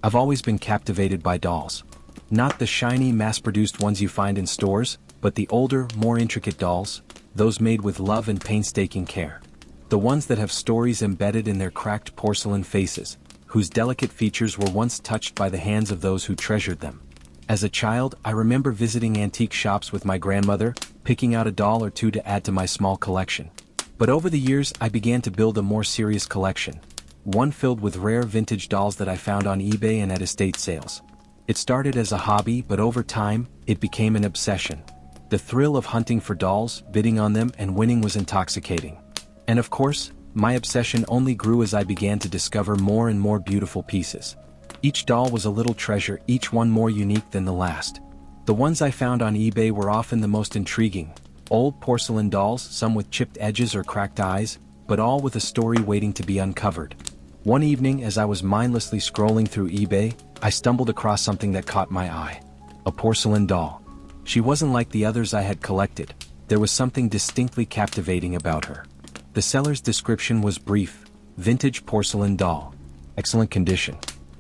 I've always been captivated by dolls. Not the shiny, mass-produced ones you find in stores, but the older, more intricate dolls, those made with love and painstaking care. The ones that have stories embedded in their cracked porcelain faces, whose delicate features were once touched by the hands of those who treasured them. As a child, I remember visiting antique shops with my grandmother, picking out a doll or two to add to my small collection. But over the years, I began to build a more serious collection. One filled with rare vintage dolls that I found on eBay and at estate sales. It started as a hobby, but over time, it became an obsession. The thrill of hunting for dolls, bidding on them, and winning was intoxicating. And of course, my obsession only grew as I began to discover more and more beautiful pieces. Each doll was a little treasure, each one more unique than the last. The ones I found on eBay were often the most intriguing. Old porcelain dolls, some with chipped edges or cracked eyes, but all with a story waiting to be uncovered. One evening, as I was mindlessly scrolling through eBay, I stumbled across something that caught my eye. A porcelain doll. She wasn't like the others I had collected. There was something distinctly captivating about her. The seller's description was brief: vintage porcelain doll. Excellent condition.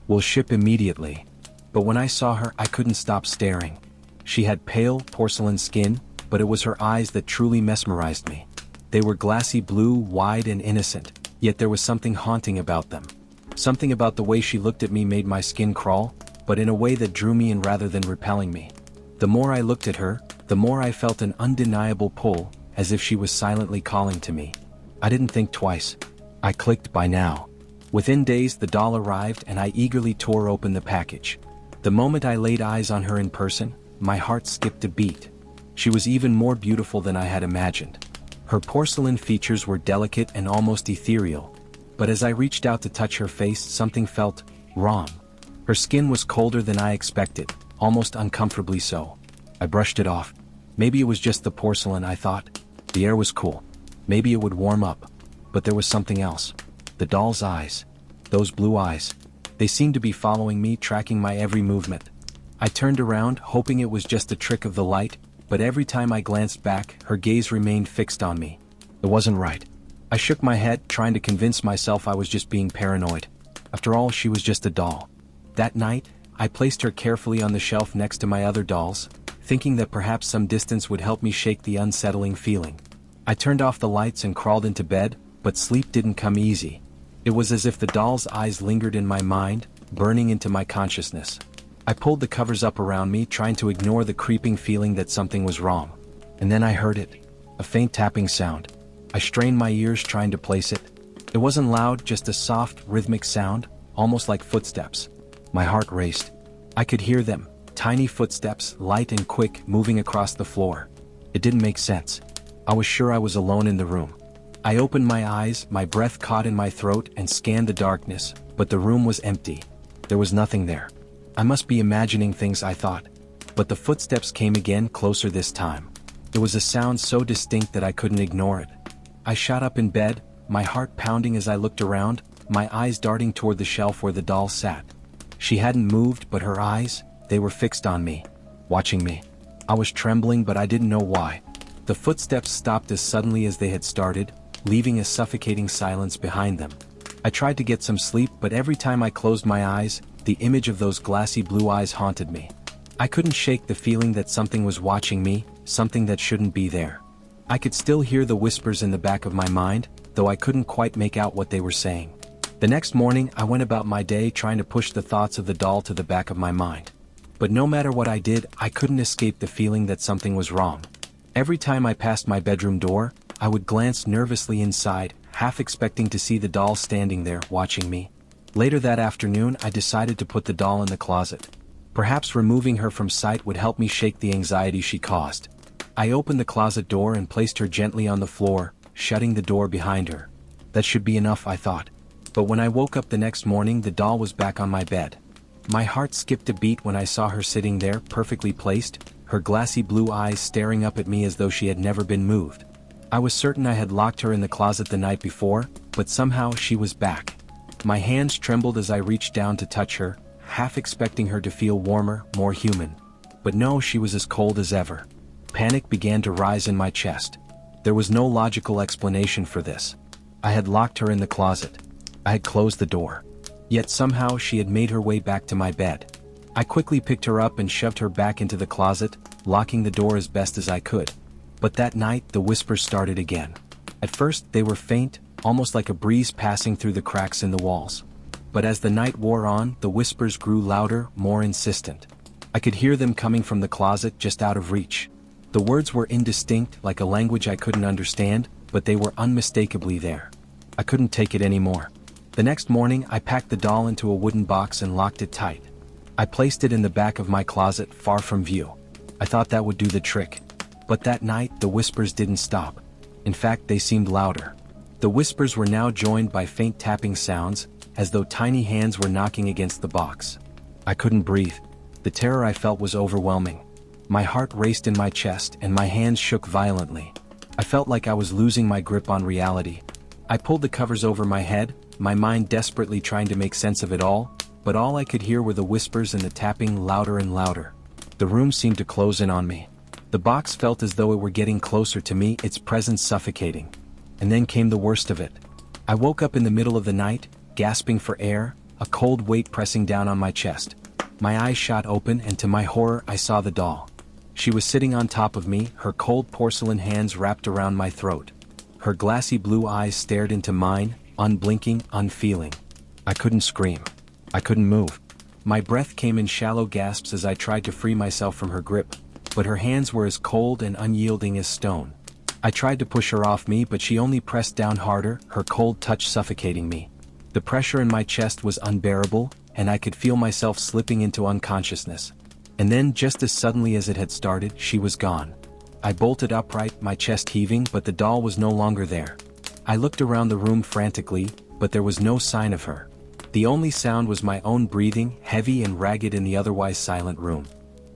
Will ship immediately. But when I saw her, I couldn't stop staring. She had pale, porcelain skin, but it was her eyes that truly mesmerized me. They were glassy blue, wide and innocent, yet there was something haunting about them. Something about the way she looked at me made my skin crawl, but in a way that drew me in rather than repelling me. The more I looked at her, the more I felt an undeniable pull, as if she was silently calling to me. I didn't think twice. I clicked buy now. Within days the doll arrived and I eagerly tore open the package. The moment I laid eyes on her in person, my heart skipped a beat. She was even more beautiful than I had imagined. Her porcelain features were delicate and almost ethereal, but as I reached out to touch her face, something felt wrong. Her skin was colder than I expected, almost uncomfortably so. I brushed it off. Maybe it was just the porcelain, I thought. The air was cool. Maybe it would warm up. But there was something else. The doll's eyes. Those blue eyes. They seemed to be following me, tracking my every movement. I turned around, hoping it was just a trick of the light, but every time I glanced back, her gaze remained fixed on me. It wasn't right. I shook my head, trying to convince myself I was just being paranoid. After all, she was just a doll. That night, I placed her carefully on the shelf next to my other dolls, thinking that perhaps some distance would help me shake the unsettling feeling. I turned off the lights and crawled into bed, but sleep didn't come easy. It was as if the doll's eyes lingered in my mind, burning into my consciousness. I pulled the covers up around me, trying to ignore the creeping feeling that something was wrong. And then I heard it. A faint tapping sound. I strained my ears trying to place it. It wasn't loud, just a soft, rhythmic sound, almost like footsteps. My heart raced. I could hear them, tiny footsteps, light and quick, moving across the floor. It didn't make sense. I was sure I was alone in the room. I opened my eyes, my breath caught in my throat, and scanned the darkness, but the room was empty. There was nothing there. I must be imagining things, I thought. But the footsteps came again, closer this time. It was a sound so distinct that I couldn't ignore it. I shot up in bed, my heart pounding as I looked around, my eyes darting toward the shelf where the doll sat. She hadn't moved, but her eyes, they were fixed on me, watching me. I was trembling, but I didn't know why. The footsteps stopped as suddenly as they had started, leaving a suffocating silence behind them. I tried to get some sleep, but every time I closed my eyes, the image of those glassy blue eyes haunted me. I couldn't shake the feeling that something was watching me, something that shouldn't be there. I could still hear the whispers in the back of my mind, though I couldn't quite make out what they were saying. The next morning, I went about my day trying to push the thoughts of the doll to the back of my mind. But no matter what I did, I couldn't escape the feeling that something was wrong. Every time I passed my bedroom door, I would glance nervously inside, half expecting to see the doll standing there, watching me. Later that afternoon, I decided to put the doll in the closet. Perhaps removing her from sight would help me shake the anxiety she caused. I opened the closet door and placed her gently on the floor, shutting the door behind her. That should be enough, I thought. But when I woke up the next morning, the doll was back on my bed. My heart skipped a beat when I saw her sitting there, perfectly placed, her glassy blue eyes staring up at me as though she had never been moved. I was certain I had locked her in the closet the night before, but somehow she was back. My hands trembled as I reached down to touch her, half expecting her to feel warmer, more human. But no, she was as cold as ever. Panic began to rise in my chest. There was no logical explanation for this. I had locked her in the closet. I had closed the door. Yet somehow she had made her way back to my bed. I quickly picked her up and shoved her back into the closet, locking the door as best as I could. But that night the whispers started again. At first they were faint, almost like a breeze passing through the cracks in the walls. But as the night wore on, the whispers grew louder, more insistent. I could hear them coming from the closet just out of reach. The words were indistinct, like a language I couldn't understand, but they were unmistakably there. I couldn't take it anymore. The next morning I packed the doll into a wooden box and locked it tight. I placed it in the back of my closet, far from view. I thought that would do the trick. But that night the whispers didn't stop. In fact, they seemed louder. The whispers were now joined by faint tapping sounds, as though tiny hands were knocking against the box. I couldn't breathe. The terror I felt was overwhelming. My heart raced in my chest and my hands shook violently. I felt like I was losing my grip on reality. I pulled the covers over my head, my mind desperately trying to make sense of it all, but all I could hear were the whispers and the tapping louder and louder. The room seemed to close in on me. The box felt as though it were getting closer to me, its presence suffocating. And then came the worst of it. I woke up in the middle of the night, gasping for air, a cold weight pressing down on my chest. My eyes shot open and to my horror I saw the doll. She was sitting on top of me, her cold porcelain hands wrapped around my throat. Her glassy blue eyes stared into mine, unblinking, unfeeling. I couldn't scream. I couldn't move. My breath came in shallow gasps as I tried to free myself from her grip, but her hands were as cold and unyielding as stone. I tried to push her off me, but she only pressed down harder, her cold touch suffocating me. The pressure in my chest was unbearable, and I could feel myself slipping into unconsciousness. And then, just as suddenly as it had started, she was gone. I bolted upright, my chest heaving, but the doll was no longer there. I looked around the room frantically, but there was no sign of her. The only sound was my own breathing, heavy and ragged in the otherwise silent room.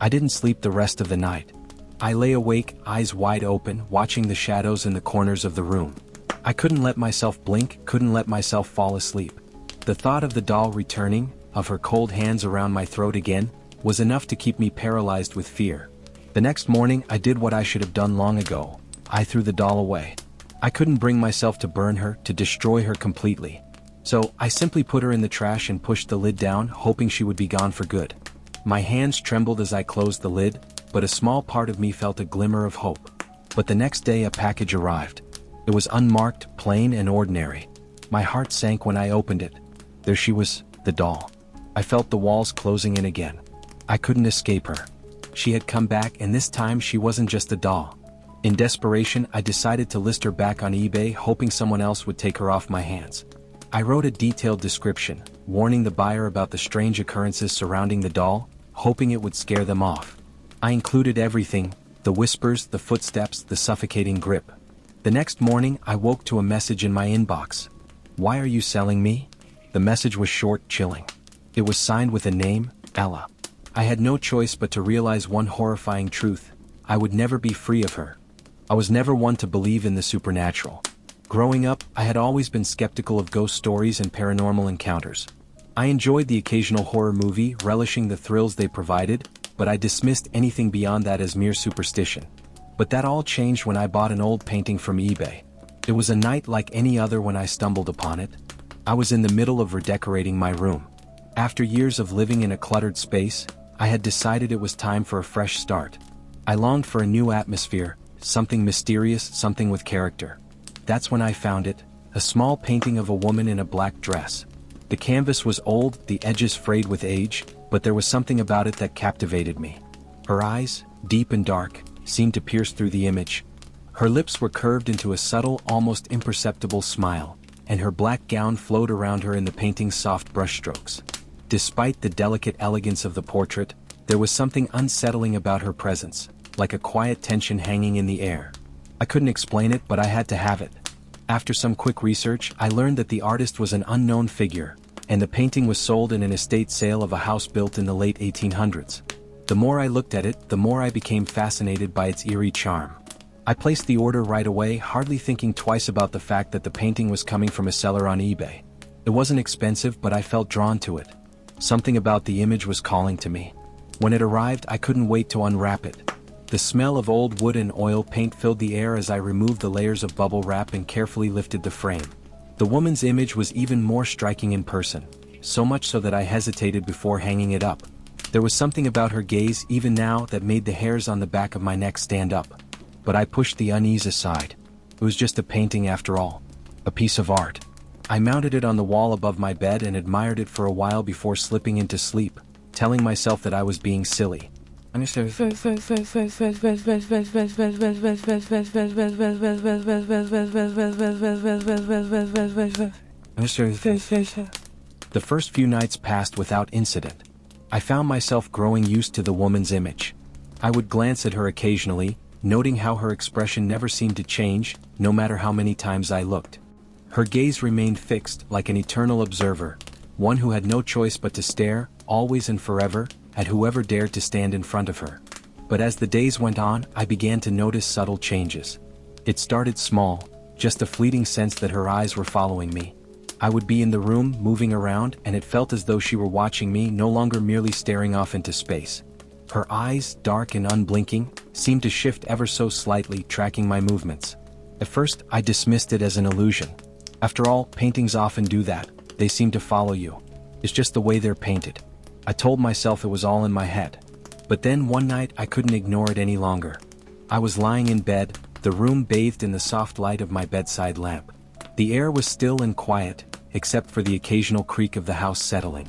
I didn't sleep the rest of the night. I lay awake, eyes wide open, watching the shadows in the corners of the room. I couldn't let myself blink, couldn't let myself fall asleep. The thought of the doll returning, of her cold hands around my throat again, was enough to keep me paralyzed with fear. The next morning I did what I should have done long ago. I threw the doll away. I couldn't bring myself to burn her, to destroy her completely. So, I simply put her in the trash and pushed the lid down, hoping she would be gone for good. My hands trembled as I closed the lid, but a small part of me felt a glimmer of hope. But the next day a package arrived. It was unmarked, plain and ordinary. My heart sank when I opened it. There she was, the doll. I felt the walls closing in again. I couldn't escape her. She had come back, and this time she wasn't just a doll. In desperation, I decided to list her back on eBay, hoping someone else would take her off my hands. I wrote a detailed description, warning the buyer about the strange occurrences surrounding the doll, hoping it would scare them off. I included everything: the whispers, the footsteps, the suffocating grip. The next morning, I woke to a message in my inbox. "Why are you selling me?" The message was short, chilling. It was signed with a name, Ella. I had no choice but to realize one horrifying truth: I would never be free of her. I was never one to believe in the supernatural. Growing up, I had always been skeptical of ghost stories and paranormal encounters. I enjoyed the occasional horror movie, relishing the thrills they provided, but I dismissed anything beyond that as mere superstition. But that all changed when I bought an old painting from eBay. It was a night like any other when I stumbled upon it. I was in the middle of redecorating my room. After years of living in a cluttered space, I had decided it was time for a fresh start. I longed for a new atmosphere, something mysterious, something with character. That's when I found it, a small painting of a woman in a black dress. The canvas was old, the edges frayed with age, but there was something about it that captivated me. Her eyes, deep and dark, seemed to pierce through the image. Her lips were curved into a subtle, almost imperceptible smile, and her black gown flowed around her in the painting's soft brushstrokes. Despite the delicate elegance of the portrait, there was something unsettling about her presence, like a quiet tension hanging in the air. I couldn't explain it, but I had to have it. After some quick research, I learned that the artist was an unknown figure, and the painting was sold in an estate sale of a house built in the late 1800s. The more I looked at it, the more I became fascinated by its eerie charm. I placed the order right away, hardly thinking twice about the fact that the painting was coming from a seller on eBay. It wasn't expensive, but I felt drawn to it. Something about the image was calling to me. When it arrived, I couldn't wait to unwrap it. The smell of old wood and oil paint filled the air as I removed the layers of bubble wrap and carefully lifted the frame. The woman's image was even more striking in person. so much so that I hesitated before hanging it up. There was something about her gaze even now that made the hairs on the back of my neck stand up. But I pushed the unease aside. It was just a painting after all. A piece of art. I mounted it on the wall above my bed and admired it for a while before slipping into sleep, telling myself that I was being silly. The first few nights passed without incident. I found myself growing used to the woman's image. I would glance at her occasionally, noting how her expression never seemed to change, no matter how many times I looked. Her gaze remained fixed like an eternal observer, one who had no choice but to stare, always and forever, at whoever dared to stand in front of her. But as the days went on, I began to notice subtle changes. It started small, just a fleeting sense that her eyes were following me. I would be in the room, moving around, and it felt as though she were watching me, no longer merely staring off into space. Her eyes, dark and unblinking, seemed to shift ever so slightly, tracking my movements. At first, I dismissed it as an illusion. After all, paintings often do that. They seem to follow you. It's just the way they're painted. I told myself it was all in my head. But then one night I couldn't ignore it any longer. I was lying in bed, the room bathed in the soft light of my bedside lamp. The air was still and quiet, except for the occasional creak of the house settling.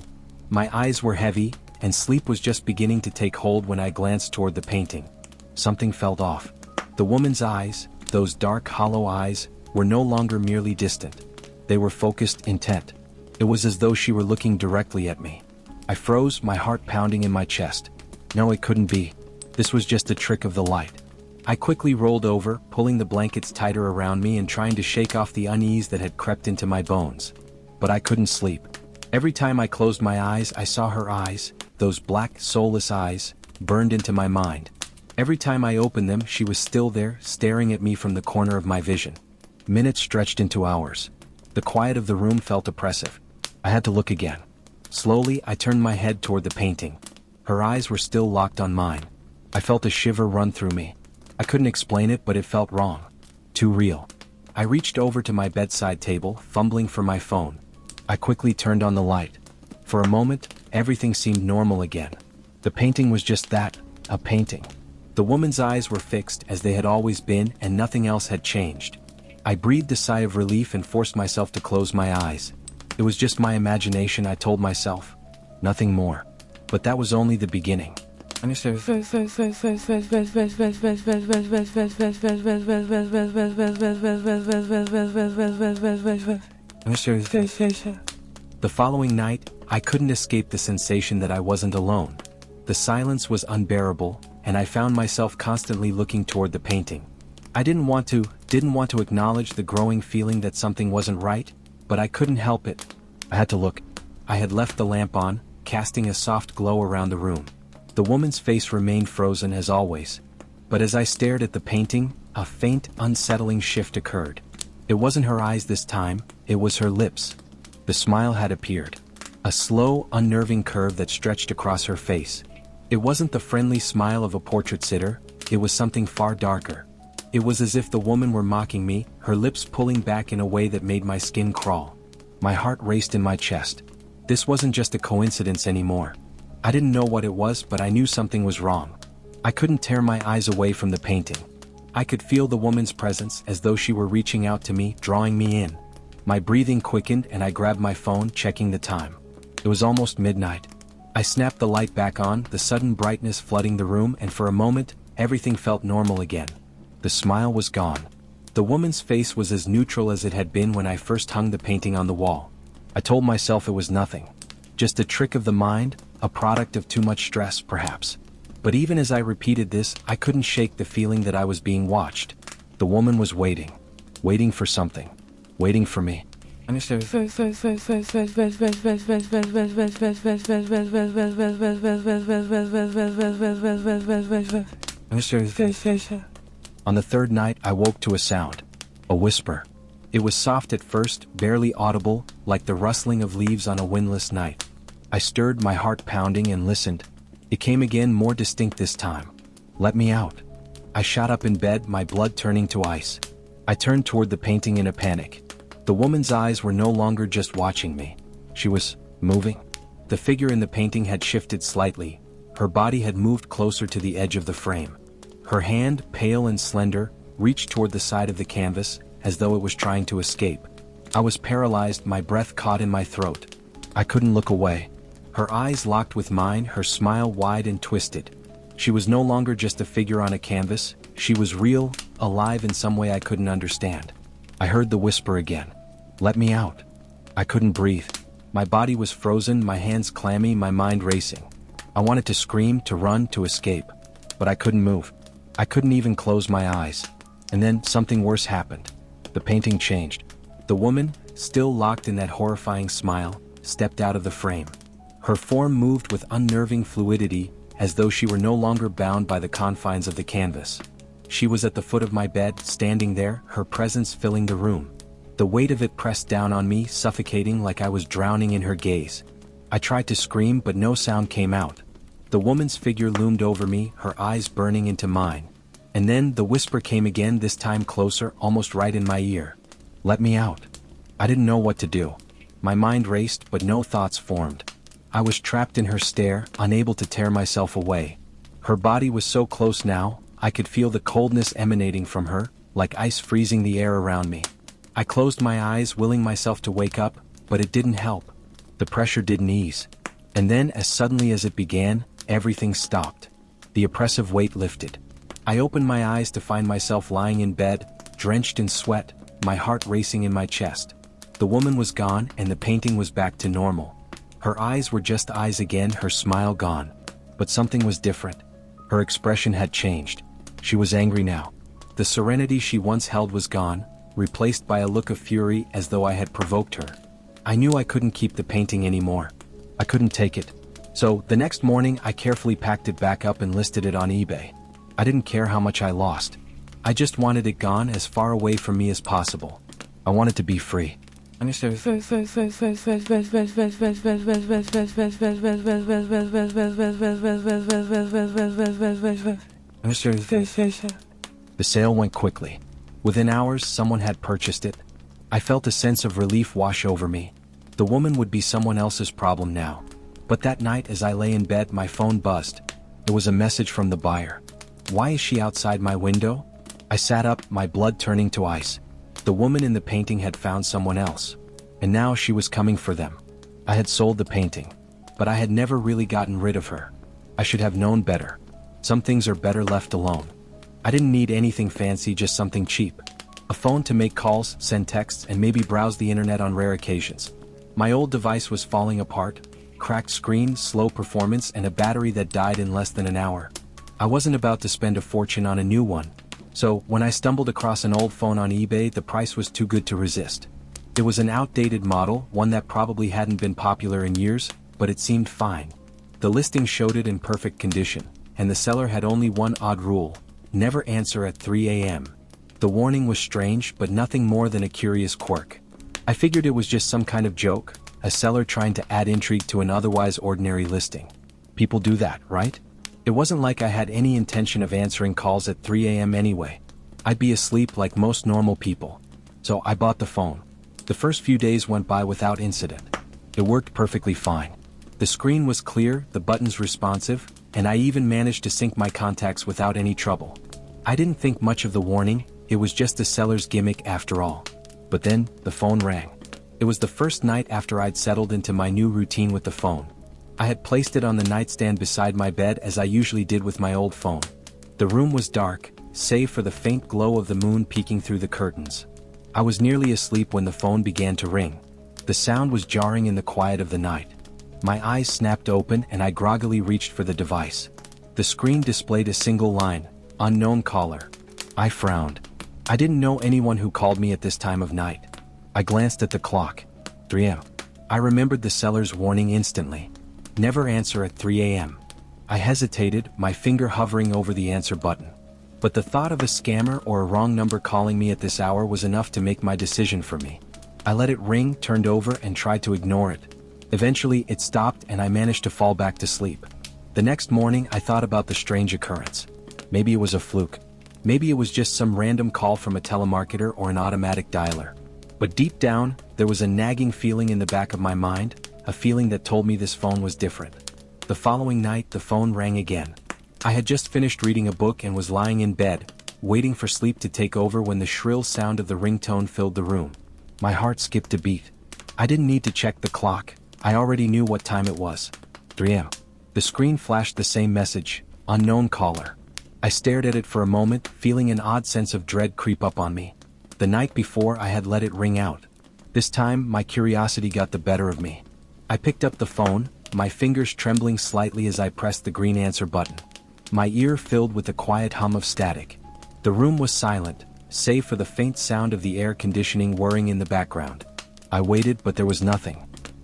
My eyes were heavy, and sleep was just beginning to take hold when I glanced toward the painting. Something felt off. The woman's eyes, those dark, hollow eyes, were no longer merely distant. They were focused, intent. It was as though she were looking directly at me. I froze, my heart pounding in my chest. No, it couldn't be. This was just a trick of the light. I quickly rolled over, pulling the blankets tighter around me and trying to shake off the unease that had crept into my bones. But I couldn't sleep. Every time I closed my eyes, I saw her eyes, those black, soulless eyes, burned into my mind. Every time I opened them, she was still there, staring at me from the corner of my vision. Minutes stretched into hours. The quiet of the room felt oppressive. I had to look again. Slowly, I turned my head toward the painting. Her eyes were still locked on mine. I felt a shiver run through me. I couldn't explain it, but it felt wrong. Too real. I reached over to my bedside table, fumbling for my phone. I quickly turned on the light. For a moment, everything seemed normal again. The painting was just that, a painting. The woman's eyes were fixed as they had always been, and nothing else had changed. I breathed a sigh of relief and forced myself to close my eyes. It was just my imagination, I told myself. Nothing more. But that was only the beginning. The following night, I couldn't escape the sensation that I wasn't alone. The silence was unbearable, and I found myself constantly looking toward the painting. I didn't want to acknowledge the growing feeling that something wasn't right, but I couldn't help it. I had to look. I had left the lamp on, casting a soft glow around the room. The woman's face remained frozen as always. But as I stared at the painting, a faint, unsettling shift occurred. It wasn't her eyes this time, it was her lips. The smile had appeared. A slow, unnerving curve that stretched across her face. It wasn't the friendly smile of a portrait sitter, it was something far darker. It was as if the woman were mocking me, her lips pulling back in a way that made my skin crawl. My heart raced in my chest. This wasn't just a coincidence anymore. I didn't know what it was, but I knew something was wrong. I couldn't tear my eyes away from the painting. I could feel the woman's presence as though she were reaching out to me, drawing me in. My breathing quickened and I grabbed my phone, checking the time. It was almost midnight. I snapped the light back on, the sudden brightness flooding the room, and for a moment, everything felt normal again. The smile was gone. The woman's face was as neutral as it had been when I first hung the painting on the wall. I told myself it was nothing. Just a trick of the mind, a product of too much stress, perhaps. But even as I repeated this, I couldn't shake the feeling that I was being watched. The woman was waiting. Waiting for something. Waiting for me. On the third night, I woke to a sound. A whisper. It was soft at first, barely audible, like the rustling of leaves on a windless night. I stirred, my heart pounding, and listened. It came again, more distinct this time. Let me out. I shot up in bed, my blood turning to ice. I turned toward the painting in a panic. The woman's eyes were no longer just watching me. She was moving. The figure in the painting had shifted slightly. Her body had moved closer to the edge of the frame. Her hand, pale and slender, reached toward the side of the canvas, as though it was trying to escape. I was paralyzed, my breath caught in my throat. I couldn't look away. Her eyes locked with mine, her smile wide and twisted. She was no longer just a figure on a canvas, she was real, alive in some way I couldn't understand. I heard the whisper again. "Let me out." I couldn't breathe. My body was frozen, my hands clammy, my mind racing. I wanted to scream, to run, to escape. But I couldn't move. I couldn't even close my eyes. And then something worse happened. The painting changed. The woman, still locked in that horrifying smile, stepped out of the frame. Her form moved with unnerving fluidity, as though she were no longer bound by the confines of the canvas. She was at the foot of my bed, standing there, her presence filling the room. The weight of it pressed down on me, suffocating like I was drowning in her gaze. I tried to scream, but no sound came out. The woman's figure loomed over me, her eyes burning into mine. And then the whisper came again, this time closer, almost right in my ear. "Let me out." I didn't know what to do. My mind raced, but no thoughts formed. I was trapped in her stare, unable to tear myself away. Her body was so close now, I could feel the coldness emanating from her, like ice freezing the air around me. I closed my eyes, willing myself to wake up, but it didn't help. The pressure didn't ease. And then, as suddenly as it began, everything stopped. The oppressive weight lifted. I opened my eyes to find myself lying in bed, drenched in sweat, my heart racing in my chest. The woman was gone, and the painting was back to normal. Her eyes were just eyes again, her smile gone. But something was different. Her expression had changed. She was angry now. The serenity she once held was gone, replaced by a look of fury, as though I had provoked her. I knew I couldn't keep the painting anymore. I couldn't take it. So, the next morning I carefully packed it back up and listed it on eBay. I didn't care how much I lost. I just wanted it gone, as far away from me as possible. I wanted to be free. The sale went quickly. Within hours, someone had purchased it. I felt a sense of relief wash over me. The woman would be someone else's problem now. But that night, as I lay in bed, my phone buzzed. It was a message from the buyer. Why is she outside my window? I sat up, my blood turning to ice. The woman in the painting had found someone else. And now she was coming for them. I had sold the painting. But I had never really gotten rid of her. I should have known better. Some things are better left alone. I didn't need anything fancy, just something cheap. A phone to make calls, send texts, and maybe browse the internet on rare occasions. My old device was falling apart. Cracked screen, slow performance, and a battery that died in less than an hour. I wasn't about to spend a fortune on a new one. So, when I stumbled across an old phone on eBay, the price was too good to resist. It was an outdated model, one that probably hadn't been popular in years, but it seemed fine. The listing showed it in perfect condition, and the seller had only one odd rule: never answer at 3 a.m. The warning was strange, but nothing more than a curious quirk. I figured it was just some kind of joke, a seller trying to add intrigue to an otherwise ordinary listing. People do that, right? It wasn't like I had any intention of answering calls at 3 a.m. anyway. I'd be asleep like most normal people. So I bought the phone. The first few days went by without incident. It worked perfectly fine. The screen was clear, the buttons responsive, and I even managed to sync my contacts without any trouble. I didn't think much of the warning, it was just the seller's gimmick after all. But then, the phone rang. It was the first night after I'd settled into my new routine with the phone. I had placed it on the nightstand beside my bed as I usually did with my old phone. The room was dark, save for the faint glow of the moon peeking through the curtains. I was nearly asleep when the phone began to ring. The sound was jarring in the quiet of the night. My eyes snapped open and I groggily reached for the device. The screen displayed a single line, "Unknown caller." I frowned. I didn't know anyone who called me at this time of night. I glanced at the clock. 3 a.m. I remembered the seller's warning instantly. Never answer at 3 a.m. I hesitated, my finger hovering over the answer button. But the thought of a scammer or a wrong number calling me at this hour was enough to make my decision for me. I let it ring, turned over, and tried to ignore it. Eventually, it stopped and I managed to fall back to sleep. The next morning, I thought about the strange occurrence. Maybe it was a fluke. Maybe it was just some random call from a telemarketer or an automatic dialer. But deep down, there was a nagging feeling in the back of my mind, a feeling that told me this phone was different. The following night, the phone rang again. I had just finished reading a book and was lying in bed, waiting for sleep to take over when the shrill sound of the ringtone filled the room. My heart skipped a beat. I didn't need to check the clock. I already knew what time it was. 3 a.m. The screen flashed the same message, unknown caller. I stared at it for a moment, feeling an odd sense of dread creep up on me. The night before I had let it ring out. This time, my curiosity got the better of me. I picked up the phone, my fingers trembling slightly as I pressed the green answer button. My ear filled with the quiet hum of static. The room was silent, save for the faint sound of the air conditioning whirring in the background. I waited, but there was nothing.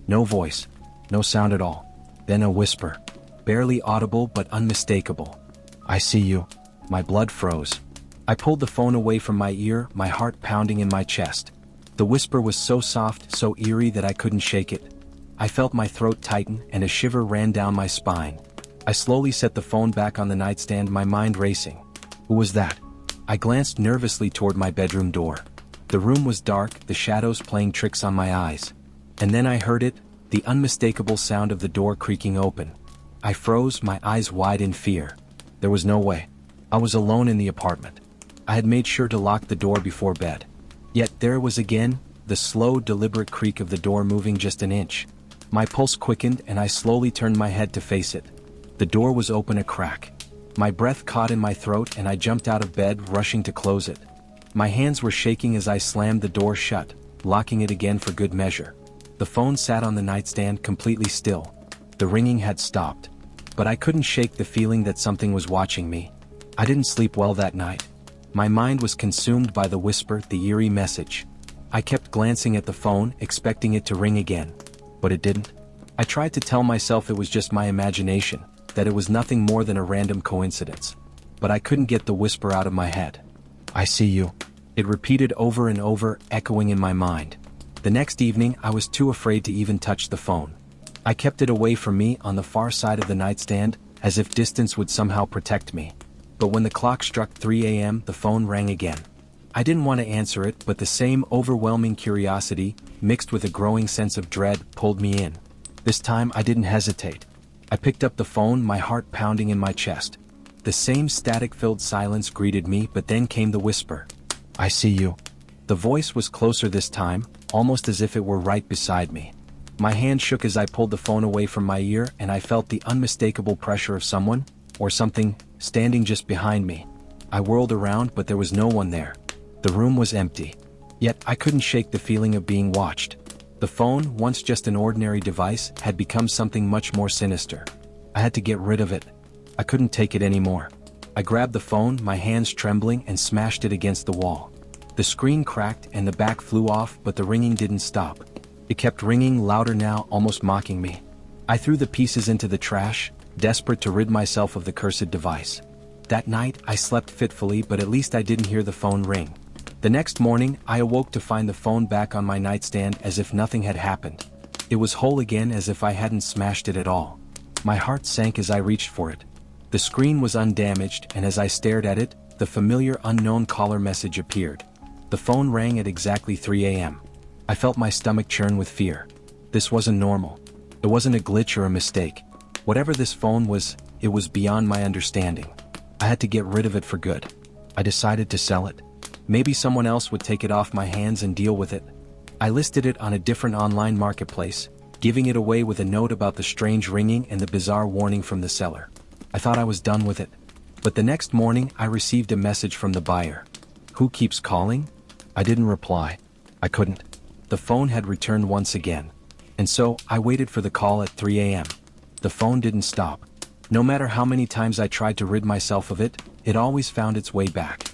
No voice. No sound at all. Then a whisper. Barely audible but unmistakable. "I see you." My blood froze. I pulled the phone away from my ear, my heart pounding in my chest. The whisper was so soft, so eerie that I couldn't shake it. I felt my throat tighten and a shiver ran down my spine. I slowly set the phone back on the nightstand, my mind racing. Who was that? I glanced nervously toward my bedroom door. The room was dark, the shadows playing tricks on my eyes. And then I heard it, the unmistakable sound of the door creaking open. I froze, my eyes wide in fear. There was no way. I was alone in the apartment. I had made sure to lock the door before bed. Yet there it was again, the slow, deliberate creak of the door moving just an inch. My pulse quickened and I slowly turned my head to face it. The door was open a crack. My breath caught in my throat and I jumped out of bed, rushing to close it. My hands were shaking as I slammed the door shut, locking it again for good measure. The phone sat on the nightstand completely still. The ringing had stopped. But I couldn't shake the feeling that something was watching me. I didn't sleep well that night. My mind was consumed by the whisper, the eerie message. I kept glancing at the phone, expecting it to ring again. But it didn't. I tried to tell myself it was just my imagination, that it was nothing more than a random coincidence. But I couldn't get the whisper out of my head. "I see you." It repeated over and over, echoing in my mind. The next evening, I was too afraid to even touch the phone. I kept it away from me on the far side of the nightstand, as if distance would somehow protect me. But when the clock struck 3 a.m., the phone rang again. I didn't want to answer it, but the same overwhelming curiosity, mixed with a growing sense of dread, pulled me in. This time I didn't hesitate. I picked up the phone, my heart pounding in my chest. The same static-filled silence greeted me, but then came the whisper. "I see you." The voice was closer this time, almost as if it were right beside me. My hand shook as I pulled the phone away from my ear and I felt the unmistakable pressure of someone, or something, standing just behind me. I whirled around, but there was no one there. The room was empty. Yet I couldn't shake the feeling of being watched. The phone, once just an ordinary device, had become something much more sinister. I had to get rid of it. I couldn't take it anymore. I grabbed the phone, my hands trembling, and smashed it against the wall. The screen cracked and the back flew off, but the ringing didn't stop. It kept ringing louder now, almost mocking me. I threw the pieces into the trash, desperate to rid myself of the cursed device. That night, I slept fitfully, but at least I didn't hear the phone ring. The next morning, I awoke to find the phone back on my nightstand as if nothing had happened. It was whole again, as if I hadn't smashed it at all. My heart sank as I reached for it. The screen was undamaged, and as I stared at it, the familiar unknown caller message appeared. The phone rang at exactly 3 a.m. I felt my stomach churn with fear. This wasn't normal. It wasn't a glitch or a mistake. Whatever this phone was, it was beyond my understanding. I had to get rid of it for good. I decided to sell it. Maybe someone else would take it off my hands and deal with it. I listed it on a different online marketplace, giving it away with a note about the strange ringing and the bizarre warning from the seller. I thought I was done with it. But the next morning, I received a message from the buyer. "Who keeps calling?" I didn't reply. I couldn't. The phone had returned once again. And so, I waited for the call at 3 a.m. The phone didn't stop. No matter how many times I tried to rid myself of it, it always found its way back.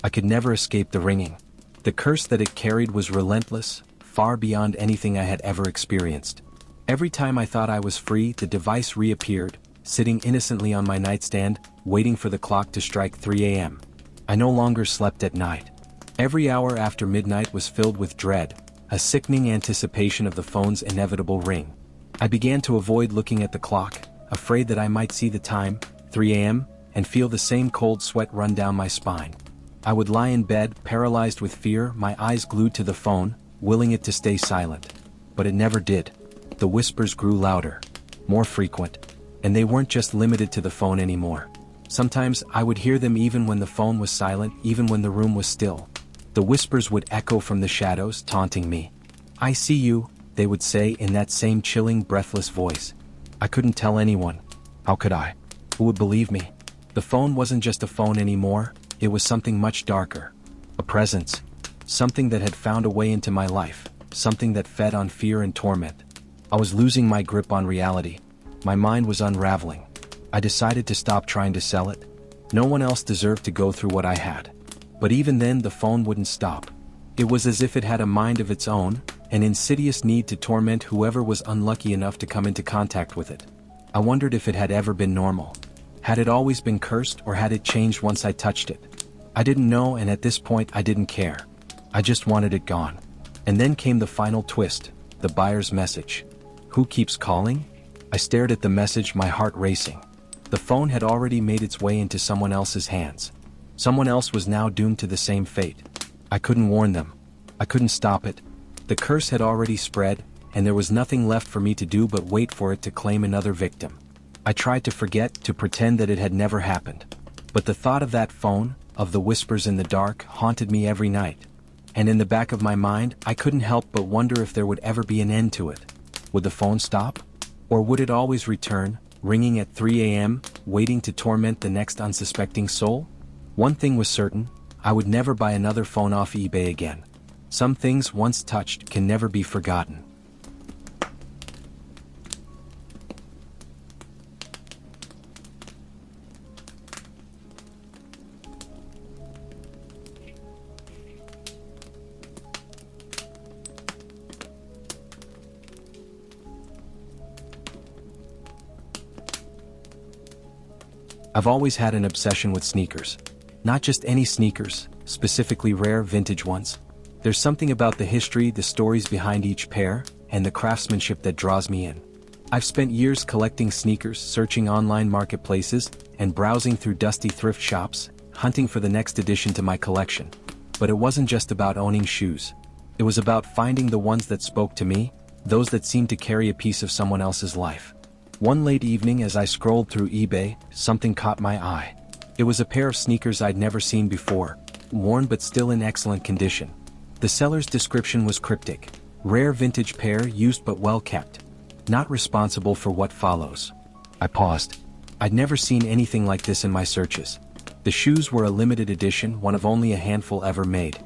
I could never escape the ringing. The curse that it carried was relentless, far beyond anything I had ever experienced. Every time I thought I was free, the device reappeared, sitting innocently on my nightstand, waiting for the clock to strike 3 a.m. I no longer slept at night. Every hour after midnight was filled with dread, a sickening anticipation of the phone's inevitable ring. I began to avoid looking at the clock, afraid that I might see the time, 3 a.m., and feel the same cold sweat run down my spine. I would lie in bed, paralyzed with fear, my eyes glued to the phone, willing it to stay silent. But it never did. the whispers grew louder, more frequent, and they weren't just limited to the phone anymore. Sometimes I would hear them even when the phone was silent, even when the room was still. The whispers would echo from the shadows, taunting me. "I see you," they would say in that same chilling, breathless voice. I couldn't tell anyone. How could I? Who would believe me? The phone wasn't just a phone anymore, it was something much darker. A presence. Something that had found a way into my life, something that fed on fear and torment. I was losing my grip on reality. My mind was unraveling. I decided to stop trying to sell it. No one else deserved to go through what I had. But even then the phone wouldn't stop. It was as if it had a mind of its own, an insidious need to torment whoever was unlucky enough to come into contact with it. I wondered if it had ever been normal. Had it always been cursed, or had it changed once I touched it? I didn't know, and at this point I didn't care. I just wanted it gone. And then came the final twist, the buyer's message. "Who keeps calling?" I stared at the message, my heart racing. The phone had already made its way into someone else's hands. Someone else was now doomed to the same fate. I couldn't warn them. I couldn't stop it. The curse had already spread, and there was nothing left for me to do but wait for it to claim another victim. I tried to forget, to pretend that it had never happened. But the thought of that phone, of the whispers in the dark, haunted me every night. And in the back of my mind, I couldn't help but wonder if there would ever be an end to it. Would the phone stop? Or would it always return, ringing at 3 a.m., waiting to torment the next unsuspecting soul? One thing was certain, I would never buy another phone off eBay again. Some things once touched can never be forgotten. I've always had an obsession with sneakers. Not just any sneakers, specifically rare vintage ones. There's something about the history, the stories behind each pair, and the craftsmanship that draws me in. I've spent years collecting sneakers, searching online marketplaces, and browsing through dusty thrift shops, hunting for the next addition to my collection. But it wasn't just about owning shoes. It was about finding the ones that spoke to me, those that seemed to carry a piece of someone else's life. One late evening as I scrolled through eBay, something caught my eye. It was a pair of sneakers I'd never seen before, worn but still in excellent condition. The seller's description was cryptic. Rare vintage pair, used but well kept. Not responsible for what follows. I paused. I'd never seen anything like this in my searches. The shoes were a limited edition, one of only a handful ever made.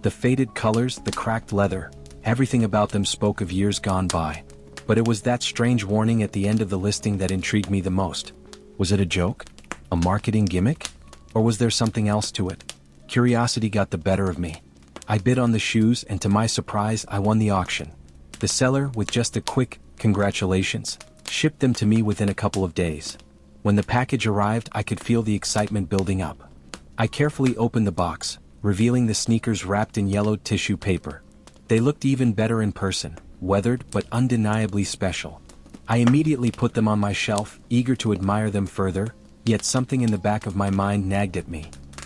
The faded colors, the cracked leather, everything about them spoke of years gone by. But it was that strange warning at the end of the listing that intrigued me the most. Was it a joke? A marketing gimmick? Or was there something else to it? Curiosity got the better of me. I bid on the shoes, and to my surprise I won the auction. The seller, with just a quick "congratulations," shipped them to me within a couple of days. When the package arrived, I could feel the excitement building up. I carefully opened the box, revealing the sneakers wrapped in yellowed tissue paper. They looked even better in person, weathered but undeniably special. I immediately put them on my shelf, eager to admire them further, yet something in the back of my mind nagged at me.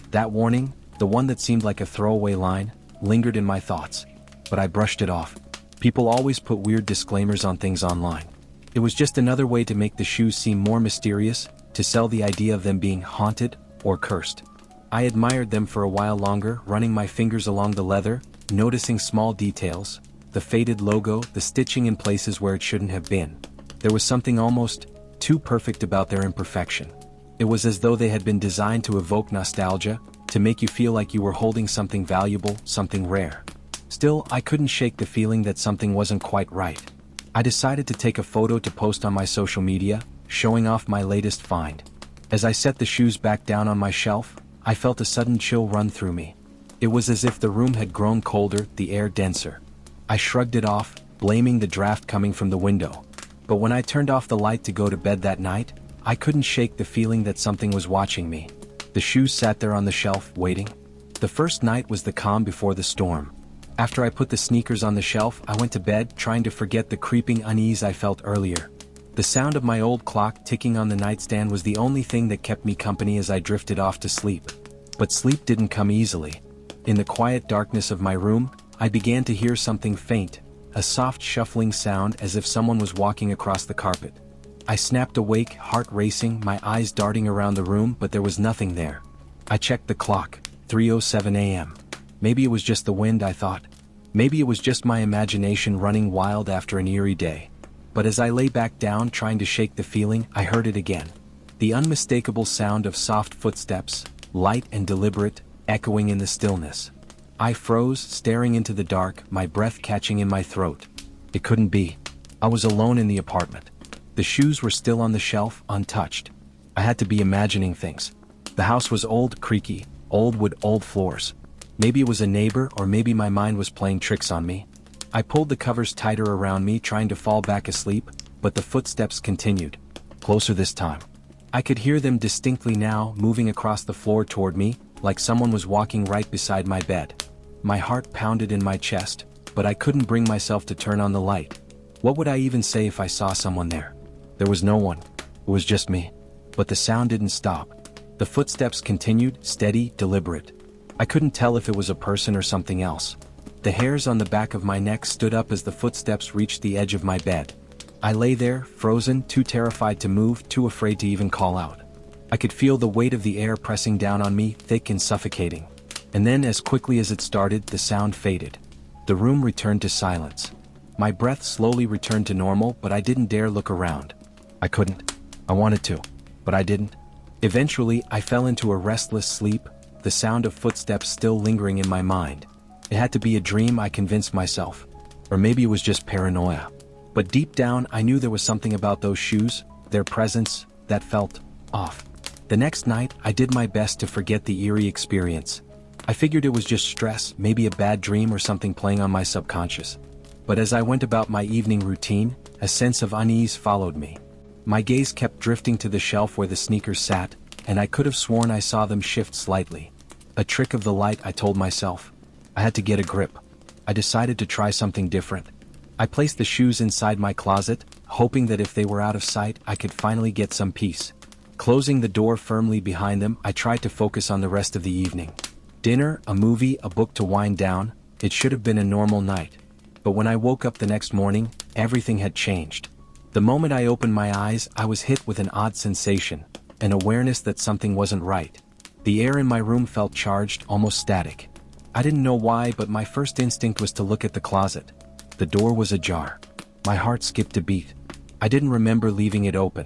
That warning, the one that seemed like a throwaway line, lingered in my thoughts. But I brushed it off. People always put weird disclaimers on things online. It was just another way to make the shoes seem more mysterious, to sell the idea of them being haunted or cursed. I admired them for a while longer, running my fingers along the leather, noticing small details, the faded logo, the stitching in places where it shouldn't have been. There was something almost too perfect about their imperfection. It was as though they had been designed to evoke nostalgia, to make you feel like you were holding something valuable, something rare. Still, I couldn't shake the feeling that something wasn't quite right. I decided to take a photo to post on my social media, showing off my latest find. As I set the shoes back down on my shelf, I felt a sudden chill run through me. It was as if the room had grown colder, the air denser. I shrugged it off, blaming the draft coming from the window. But when I turned off the light to go to bed that night, I couldn't shake the feeling that something was watching me. The shoes sat there on the shelf, waiting. The first night was the calm before the storm. After I put the sneakers on the shelf, I went to bed, trying to forget the creeping unease I felt earlier. The sound of my old clock ticking on the nightstand was the only thing that kept me company as I drifted off to sleep. But sleep didn't come easily. In the quiet darkness of my room, I began to hear something faint, a soft shuffling sound as if someone was walking across the carpet. I snapped awake, heart racing, my eyes darting around the room, but there was nothing there. I checked the clock, 3:07 a.m. Maybe it was just the wind, I thought. Maybe it was just my imagination running wild after an eerie day. But as I lay back down trying to shake the feeling, I heard it again. The unmistakable sound of soft footsteps, light and deliberate, echoing in the stillness. I froze, staring into the dark, my breath catching in my throat. It couldn't be. I was alone in the apartment. The shoes were still on the shelf, untouched. I had to be imagining things. The house was old, creaky, old wood, old floors. Maybe it was a neighbor, or maybe my mind was playing tricks on me. I pulled the covers tighter around me, trying to fall back asleep, but the footsteps continued. Closer this time. I could hear them distinctly now, moving across the floor toward me, like someone was walking right beside my bed. My heart pounded in my chest, but I couldn't bring myself to turn on the light. What would I even say if I saw someone there? There was no one. It was just me. But the sound didn't stop. The footsteps continued, steady, deliberate. I couldn't tell if it was a person or something else. The hairs on the back of my neck stood up as the footsteps reached the edge of my bed. I lay there, frozen, too terrified to move, too afraid to even call out. I could feel the weight of the air pressing down on me, thick and suffocating. And then, as quickly as it started, the sound faded. The room returned to silence. My breath slowly returned to normal, but I didn't dare look around. I couldn't. I wanted to, but I didn't. Eventually, I fell into a restless sleep, the sound of footsteps still lingering in my mind. It had to be a dream, I convinced myself. Or maybe it was just paranoia. But deep down, I knew there was something about those shoes, their presence, that felt off. The next night, I did my best to forget the eerie experience. I figured it was just stress, maybe a bad dream or something playing on my subconscious. But as I went about my evening routine, a sense of unease followed me. My gaze kept drifting to the shelf where the sneakers sat, and I could have sworn I saw them shift slightly. A trick of the light, I told myself. I had to get a grip. I decided to try something different. I placed the shoes inside my closet, hoping that if they were out of sight, I could finally get some peace. Closing the door firmly behind them, I tried to focus on the rest of the evening. Dinner, a movie, a book to wind down. It should have been a normal night. But when I woke up the next morning, everything had changed. The moment I opened my eyes, I was hit with an odd sensation, an awareness that something wasn't right. The air in my room felt charged, almost static. I didn't know why, but my first instinct was to look at the closet. The door was ajar. My heart skipped a beat. I didn't remember leaving it open.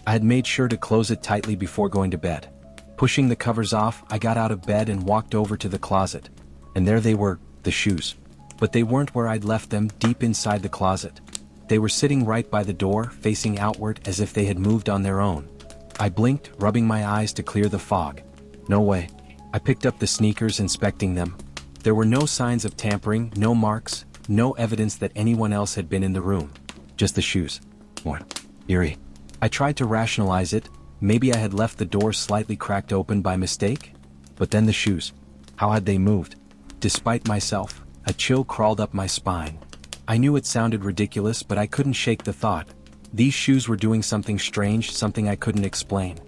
I had made sure to close it tightly before going to bed. Pushing the covers off, I got out of bed and walked over to the closet. And there they were, the shoes. But they weren't where I'd left them, deep inside the closet. They were sitting right by the door, facing outward as if they had moved on their own. I blinked, rubbing my eyes to clear the fog. No way. I picked up the sneakers, inspecting them. There were no signs of tampering, no marks, no evidence that anyone else had been in the room. Just the shoes. What? Eerie. I tried to rationalize it. Maybe I had left the door slightly cracked open by mistake? But then the shoes. How had they moved? Despite myself, a chill crawled up my spine. I knew it sounded ridiculous, but I couldn't shake the thought. These shoes were doing something strange, something I couldn't explain.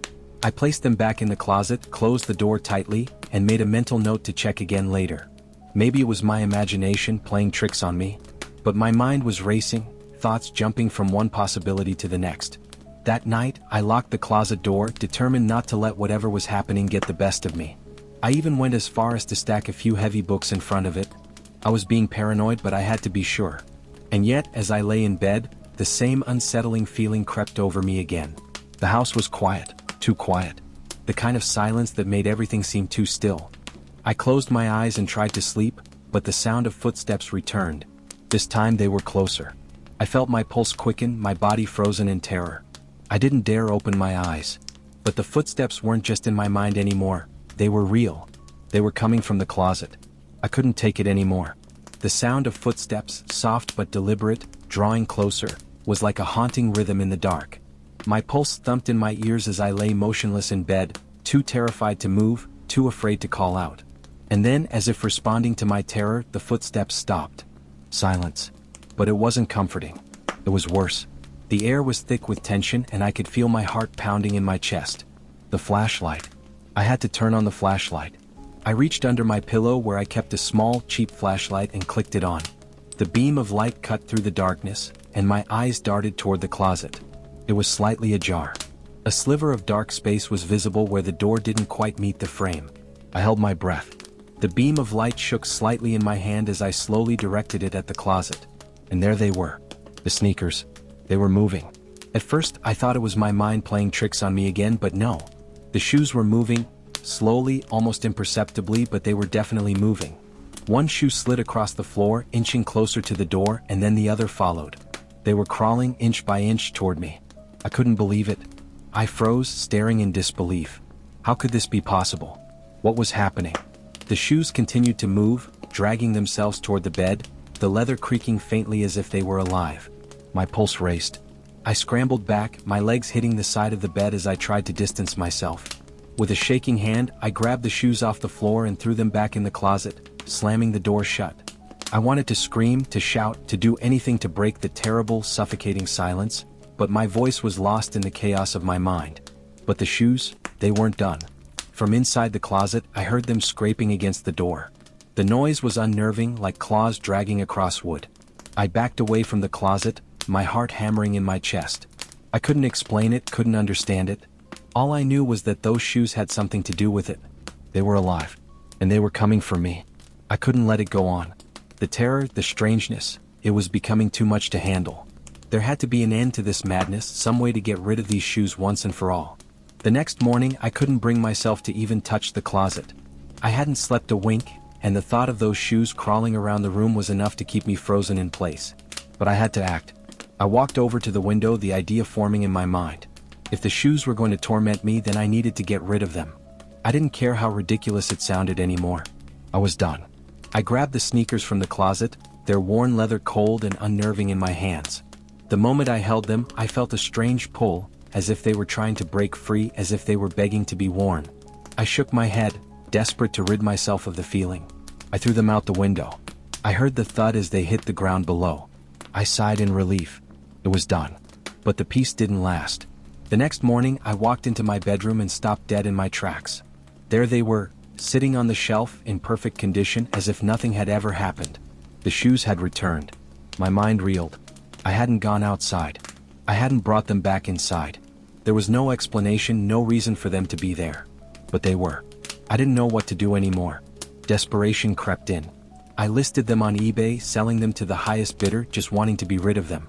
I placed them back in the closet, closed the door tightly, and made a mental note to check again later. Maybe it was my imagination playing tricks on me. But my mind was racing, thoughts jumping from one possibility to the next. That night, I locked the closet door, determined not to let whatever was happening get the best of me. I even went as far as to stack a few heavy books in front of it. I was being paranoid, but I had to be sure. And yet, as I lay in bed, the same unsettling feeling crept over me again. The house was quiet, too quiet. The kind of silence that made everything seem too still. I closed my eyes and tried to sleep, but the sound of footsteps returned. This time they were closer. I felt my pulse quicken, my body frozen in terror. I didn't dare open my eyes. But the footsteps weren't just in my mind anymore. They were real. They were coming from the closet. I couldn't take it anymore. The sound of footsteps, soft but deliberate, drawing closer, was like a haunting rhythm in the dark. My pulse thumped in my ears as I lay motionless in bed, too terrified to move, too afraid to call out. And then, as if responding to my terror, the footsteps stopped. Silence. But it wasn't comforting. It was worse. The air was thick with tension, and I could feel my heart pounding in my chest. The flashlight. I had to turn on the flashlight. I reached under my pillow where I kept a small, cheap flashlight and clicked it on. The beam of light cut through the darkness, and my eyes darted toward the closet. It was slightly ajar. A sliver of dark space was visible where the door didn't quite meet the frame. I held my breath. The beam of light shook slightly in my hand as I slowly directed it at the closet. And there they were. The sneakers. They were moving. At first, I thought it was my mind playing tricks on me again, but no. The shoes were moving, slowly, almost imperceptibly, but they were definitely moving. One shoe slid across the floor, inching closer to the door, and then the other followed. They were crawling inch by inch toward me. I couldn't believe it. I froze, staring in disbelief. How could this be possible? What was happening? The shoes continued to move, dragging themselves toward the bed, the leather creaking faintly as if they were alive. My pulse raced. I scrambled back, my legs hitting the side of the bed as I tried to distance myself. With a shaking hand, I grabbed the shoes off the floor and threw them back in the closet, slamming the door shut. I wanted to scream, to shout, to do anything to break the terrible, suffocating silence, but my voice was lost in the chaos of my mind. But the shoes, they weren't done. From inside the closet, I heard them scraping against the door. The noise was unnerving, like claws dragging across wood. I backed away from the closet, my heart hammering in my chest. I couldn't explain it, couldn't understand it. All I knew was that those shoes had something to do with it. They were alive, and they were coming for me. I couldn't let it go on. The terror, the strangeness, it was becoming too much to handle. There had to be an end to this madness, some way to get rid of these shoes once and for all. The next morning, I couldn't bring myself to even touch the closet. I hadn't slept a wink, and the thought of those shoes crawling around the room was enough to keep me frozen in place. But I had to act. I walked over to the window, the idea forming in my mind. If the shoes were going to torment me, then I needed to get rid of them. I didn't care how ridiculous it sounded anymore. I was done. I grabbed the sneakers from the closet, their worn leather cold and unnerving in my hands. The moment I held them, I felt a strange pull, as if they were trying to break free, as if they were begging to be worn. I shook my head, desperate to rid myself of the feeling. I threw them out the window. I heard the thud as they hit the ground below. I sighed in relief. It was done. But the peace didn't last. The next morning, I walked into my bedroom and stopped dead in my tracks. There they were, sitting on the shelf in perfect condition as if nothing had ever happened. The shoes had returned. My mind reeled. I hadn't gone outside. I hadn't brought them back inside. There was no explanation, no reason for them to be there. But they were. I didn't know what to do anymore. Desperation crept in. I listed them on eBay, selling them to the highest bidder, just wanting to be rid of them.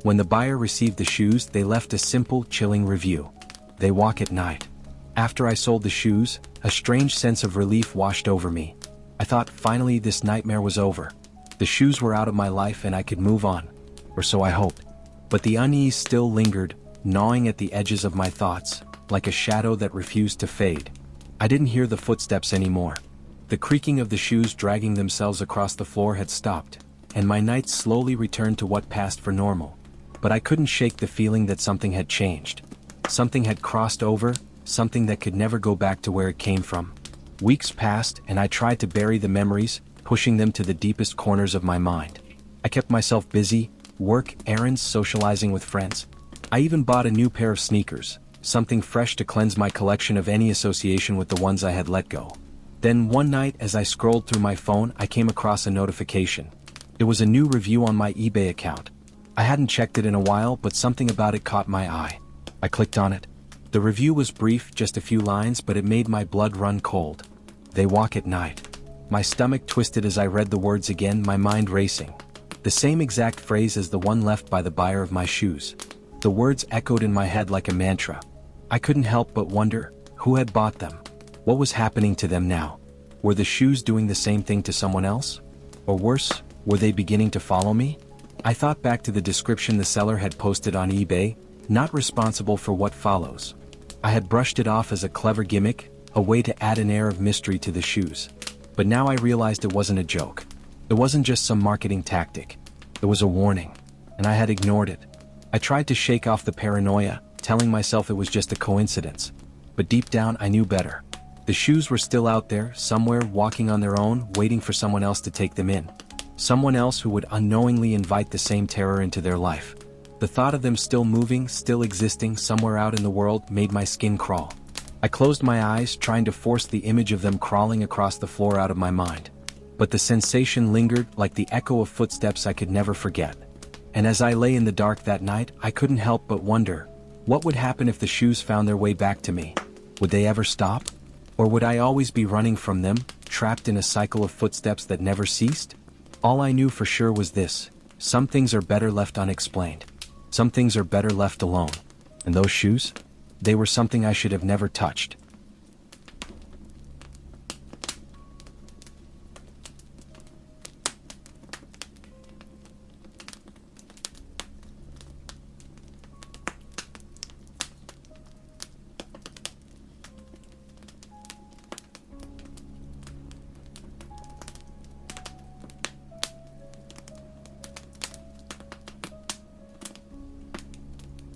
When the buyer received the shoes, they left a simple, chilling review. They walk at night. After I sold the shoes, a strange sense of relief washed over me. I thought finally this nightmare was over. The shoes were out of my life and I could move on. Or so I hoped. But the unease still lingered, gnawing at the edges of my thoughts, like a shadow that refused to fade. I didn't hear the footsteps anymore. The creaking of the shoes dragging themselves across the floor had stopped, and my nights slowly returned to what passed for normal. But I couldn't shake the feeling that something had changed. Something had crossed over, something that could never go back to where it came from. Weeks passed, and I tried to bury the memories, pushing them to the deepest corners of my mind. I kept myself busy, work, errands, socializing with friends. I even bought a new pair of sneakers, something fresh to cleanse my collection of any association with the ones I had let go. Then one night, as I scrolled through my phone, I came across a notification. It was a new review on my eBay account. I hadn't checked it in a while, but something about it caught my eye. I clicked on it. The review was brief, just a few lines, but it made my blood run cold. They walk at night. My stomach twisted as I read the words again, my mind racing. The same exact phrase as the one left by the buyer of my shoes. The words echoed in my head like a mantra. I couldn't help but wonder, who had bought them? What was happening to them now? Were the shoes doing the same thing to someone else? Or worse, were they beginning to follow me? I thought back to the description the seller had posted on eBay, not responsible for what follows. I had brushed it off as a clever gimmick, a way to add an air of mystery to the shoes. But now I realized it wasn't a joke. It wasn't just some marketing tactic. It was a warning, and I had ignored it. I tried to shake off the paranoia, telling myself it was just a coincidence. But deep down I knew better. The shoes were still out there, somewhere, walking on their own, waiting for someone else to take them in. Someone else who would unknowingly invite the same terror into their life. The thought of them still moving, still existing somewhere out in the world made my skin crawl. I closed my eyes, trying to force the image of them crawling across the floor out of my mind. but the sensation lingered like the echo of footsteps I could never forget. And as I lay in the dark that night, I couldn't help but wonder, what would happen if the shoes found their way back to me? Would they ever stop? Or would I always be running from them, trapped in a cycle of footsteps that never ceased? All I knew for sure was this: some things are better left unexplained. Some things are better left alone. And those shoes? They were something I should have never touched.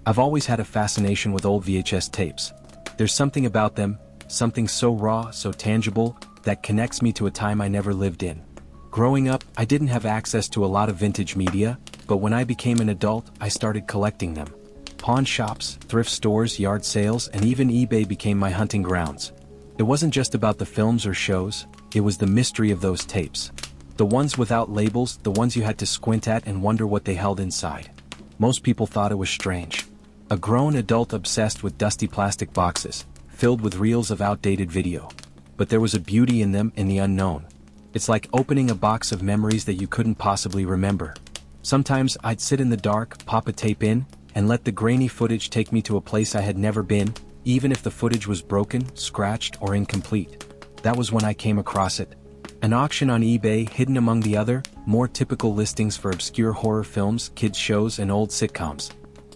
I've always had a fascination with old VHS tapes. There's something about them, something so raw, so tangible, that connects me to a time I never lived in. Growing up, I didn't have access to a lot of vintage media, but when I became an adult, I started collecting them. Pawn shops, thrift stores, yard sales, and even eBay became my hunting grounds. It wasn't just about the films or shows, it was the mystery of those tapes. The ones without labels, the ones you had to squint at and wonder what they held inside. Most people thought it was strange. A grown adult obsessed with dusty plastic boxes, filled with reels of outdated video. But there was a beauty in them, in the unknown. It's like opening a box of memories that you couldn't possibly remember. Sometimes I'd sit in the dark, pop a tape in, and let the grainy footage take me to a place I had never been, even if the footage was broken, scratched, or incomplete. That was when I came across it. An auction on eBay hidden among the other, more typical listings for obscure horror films, kids shows, and old sitcoms.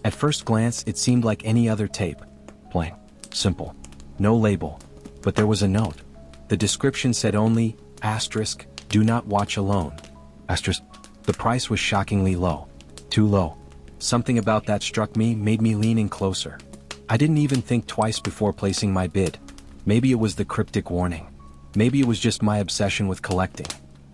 At first glance, it seemed like any other tape. Plain. Simple. No label. But there was a note. The description said only, asterisk, do not watch alone. Asterisk. The price was shockingly low. Too low. Something about that struck me, made me lean in closer. I didn't even think twice before placing my bid. Maybe it was the cryptic warning. Maybe it was just my obsession with collecting.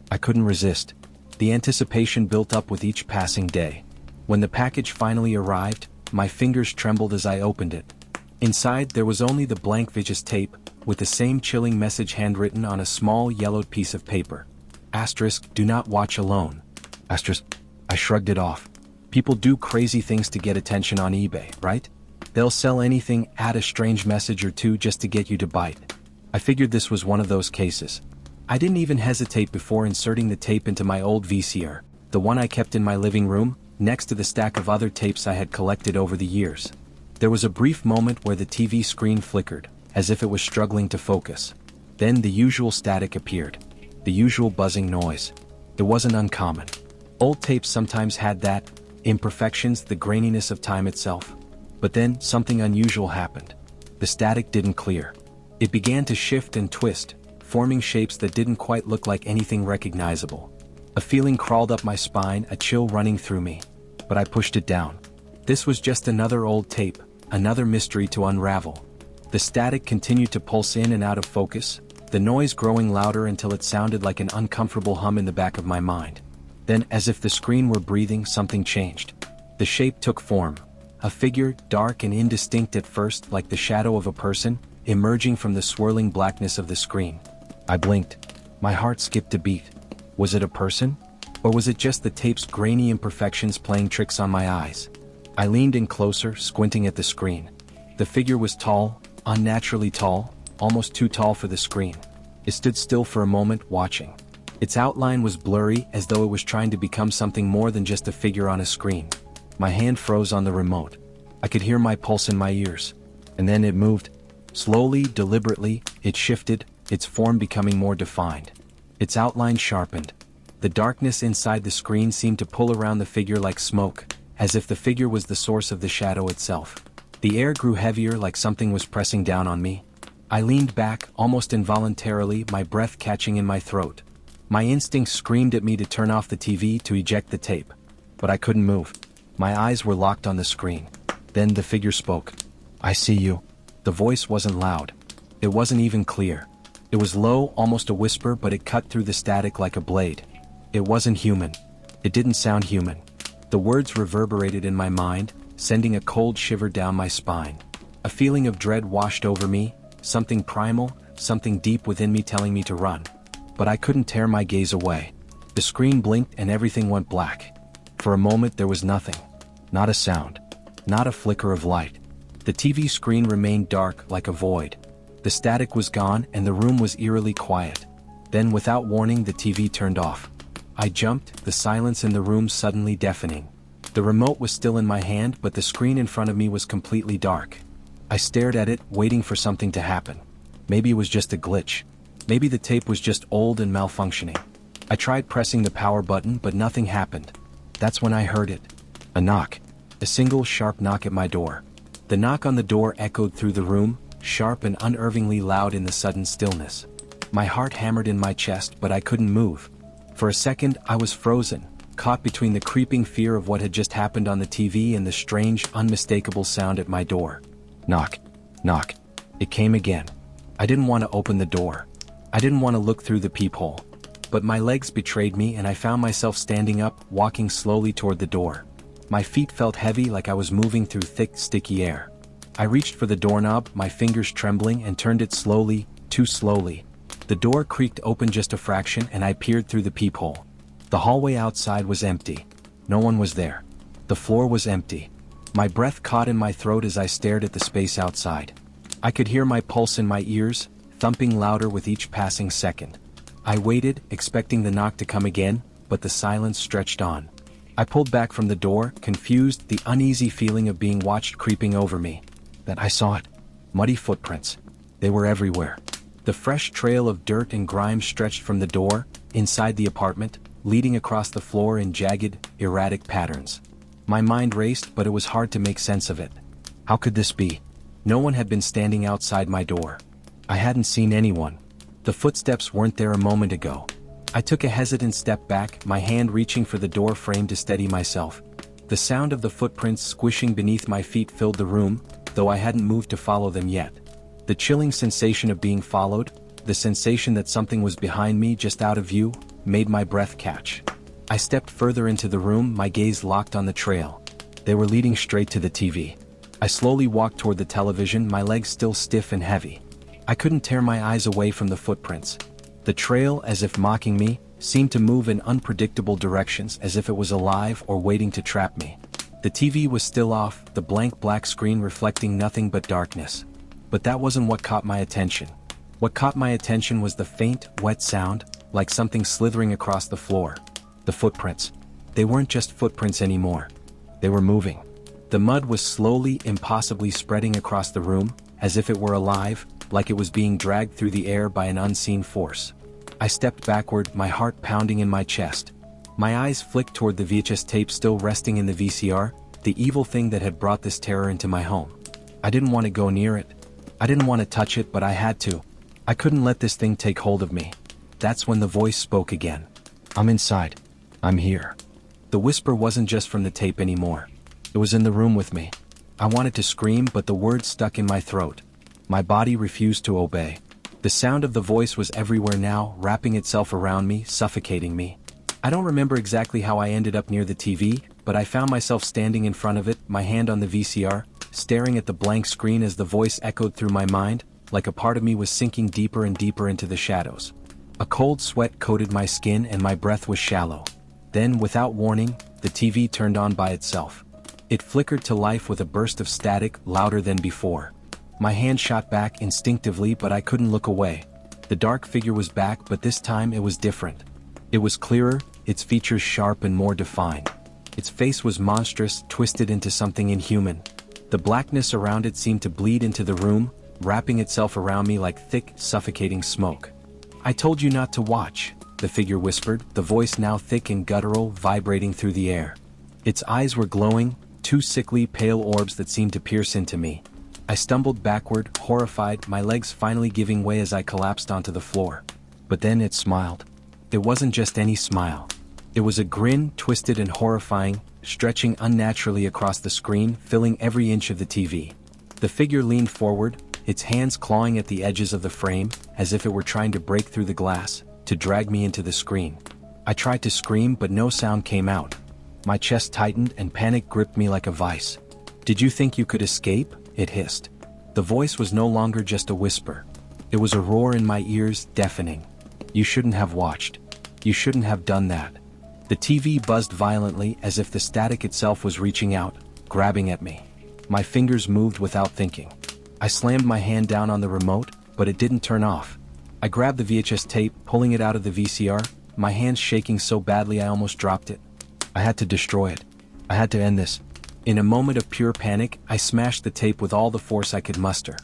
I couldn't resist. The anticipation built up with each passing day. When the package finally arrived, my fingers trembled as I opened it. Inside there was only the blank VHS tape, with the same chilling message handwritten on a small yellowed piece of paper. Asterisk, do not watch alone. Asterisk. I shrugged it off. People do crazy things to get attention on eBay, right? They'll sell anything, add a strange message or two just to get you to bite. I figured this was one of those cases. I didn't even hesitate before inserting the tape into my old VCR, the one I kept in my living room, next to the stack of other tapes I had collected over the years. There was a brief moment where the TV screen flickered, as if it was struggling to focus. Then the usual static appeared. The usual buzzing noise. It wasn't uncommon. Old tapes sometimes had that, imperfections, the graininess of time itself. But then, something unusual happened. The static didn't clear. It began to shift and twist, forming shapes that didn't quite look like anything recognizable. A feeling crawled up my spine, a chill running through me. But I pushed it down. This was just another old tape, another mystery to unravel. The static continued to pulse in and out of focus, the noise growing louder until it sounded like an uncomfortable hum in the back of my mind. Then, as if the screen were breathing, something changed. The shape took form. A figure, dark and indistinct at first, like the shadow of a person, emerging from the swirling blackness of the screen. I blinked. My heart skipped a beat. Was it a person? Or was it just the tape's grainy imperfections playing tricks on my eyes? I leaned in closer, squinting at the screen. The figure was tall, unnaturally tall, almost too tall for the screen. It stood still for a moment, watching. Its outline was blurry, as though it was trying to become something more than just a figure on a screen. My hand froze on the remote. I could hear my pulse in my ears. And then it moved. Slowly, deliberately, it shifted, its form becoming more defined. Its outline sharpened. The darkness inside the screen seemed to pull around the figure like smoke, as if the figure was the source of the shadow itself. The air grew heavier, like something was pressing down on me. I leaned back, almost involuntarily, my breath catching in my throat. My instincts screamed at me to turn off the TV, to eject the tape. But I couldn't move. My eyes were locked on the screen. Then the figure spoke. "I see you." The voice wasn't loud. It wasn't even clear. It was low, almost a whisper, but it cut through the static like a blade. It wasn't human. It didn't sound human. The words reverberated in my mind, sending a cold shiver down my spine. A feeling of dread washed over me, something primal, something deep within me telling me to run. but I couldn't tear my gaze away. The screen blinked and everything went black. For a moment there was nothing. Not a sound. Not a flicker of light. The TV screen remained dark like a void. The static was gone and the room was eerily quiet. Then without warning the TV turned off. I jumped, the silence in the room suddenly deafening. The remote was still in my hand but the screen in front of me was completely dark. I stared at it, waiting for something to happen. Maybe it was just a glitch. Maybe the tape was just old and malfunctioning. I tried pressing the power button but nothing happened. That's when I heard it. A knock. A single sharp knock at my door. The knock on the door echoed through the room, sharp and unnervingly loud in the sudden stillness. My heart hammered in my chest but I couldn't move. For a second I was frozen, caught between the creeping fear of what had just happened on the TV and the strange, unmistakable sound at my door. Knock. Knock. It came again. I didn't want to open the door. I didn't want to look through the peephole. But my legs betrayed me and I found myself standing up, walking slowly toward the door. My feet felt heavy like I was moving through thick, sticky air. I reached for the doorknob, my fingers trembling, and turned it slowly, too slowly. The door creaked open just a fraction and I peered through the peephole. The hallway outside was empty. No one was there. The floor was empty. My breath caught in my throat as I stared at the space outside. I could hear my pulse in my ears, thumping louder with each passing second. I waited, expecting the knock to come again, but the silence stretched on. I pulled back from the door, confused, the uneasy feeling of being watched creeping over me. Then I saw it. Muddy footprints. They were everywhere. The fresh trail of dirt and grime stretched from the door, inside the apartment, leading across the floor in jagged, erratic patterns. My mind raced, but it was hard to make sense of it. How could this be? No one had been standing outside my door. I hadn't seen anyone. The footsteps weren't there a moment ago. I took a hesitant step back, my hand reaching for the door frame to steady myself. The sound of the footprints squishing beneath my feet filled the room, though I hadn't moved to follow them yet. The chilling sensation of being followed, the sensation that something was behind me just out of view, made my breath catch. I stepped further into the room, my gaze locked on the trail. They were leading straight to the TV. I slowly walked toward the television, my legs still stiff and heavy. I couldn't tear my eyes away from the footprints. The trail, as if mocking me, seemed to move in unpredictable directions, as if it was alive or waiting to trap me. The TV was still off, the blank black screen reflecting nothing but darkness. But that wasn't what caught my attention. What caught my attention was the faint, wet sound, like something slithering across the floor. The footprints. They weren't just footprints anymore. They were moving. The mud was slowly, impossibly spreading across the room, as if it were alive, like it was being dragged through the air by an unseen force. I stepped backward, my heart pounding in my chest. My eyes flicked toward the VHS tape still resting in the VCR, the evil thing that had brought this terror into my home. I didn't want to go near it. I didn't want to touch it, but I had to. I couldn't let this thing take hold of me. That's when the voice spoke again. I'm inside. I'm here. The whisper wasn't just from the tape anymore. It was in the room with me. I wanted to scream, but the words stuck in my throat. My body refused to obey. The sound of the voice was everywhere now, wrapping itself around me, suffocating me. I don't remember exactly how I ended up near the TV, but I found myself standing in front of it, my hand on the VCR, staring at the blank screen as the voice echoed through my mind, like a part of me was sinking deeper and deeper into the shadows. A cold sweat coated my skin and my breath was shallow. Then, without warning, the TV turned on by itself. It flickered to life with a burst of static, louder than before. My hand shot back instinctively, but I couldn't look away. The dark figure was back, but this time it was different. It was clearer, its features sharp and more defined. Its face was monstrous, twisted into something inhuman. The blackness around it seemed to bleed into the room, wrapping itself around me like thick, suffocating smoke. I told you not to watch, the figure whispered, the voice now thick and guttural, vibrating through the air. Its eyes were glowing, two sickly, pale orbs that seemed to pierce into me. I stumbled backward, horrified, my legs finally giving way as I collapsed onto the floor. But then it smiled. It wasn't just any smile. It was a grin, twisted and horrifying, stretching unnaturally across the screen, filling every inch of the TV. The figure leaned forward, its hands clawing at the edges of the frame, as if it were trying to break through the glass, to drag me into the screen. I tried to scream, but no sound came out. My chest tightened and panic gripped me like a vice. Did you think you could escape? It hissed. The voice was no longer just a whisper. It was a roar in my ears, deafening. You shouldn't have watched. You shouldn't have done that. The TV buzzed violently as if the static itself was reaching out, grabbing at me. My fingers moved without thinking. I slammed my hand down on the remote, but it didn't turn off. I grabbed the VHS tape, pulling it out of the VCR, my hands shaking so badly I almost dropped it. I had to destroy it. I had to end this. In a moment of pure panic, I smashed the tape with all the force I could muster.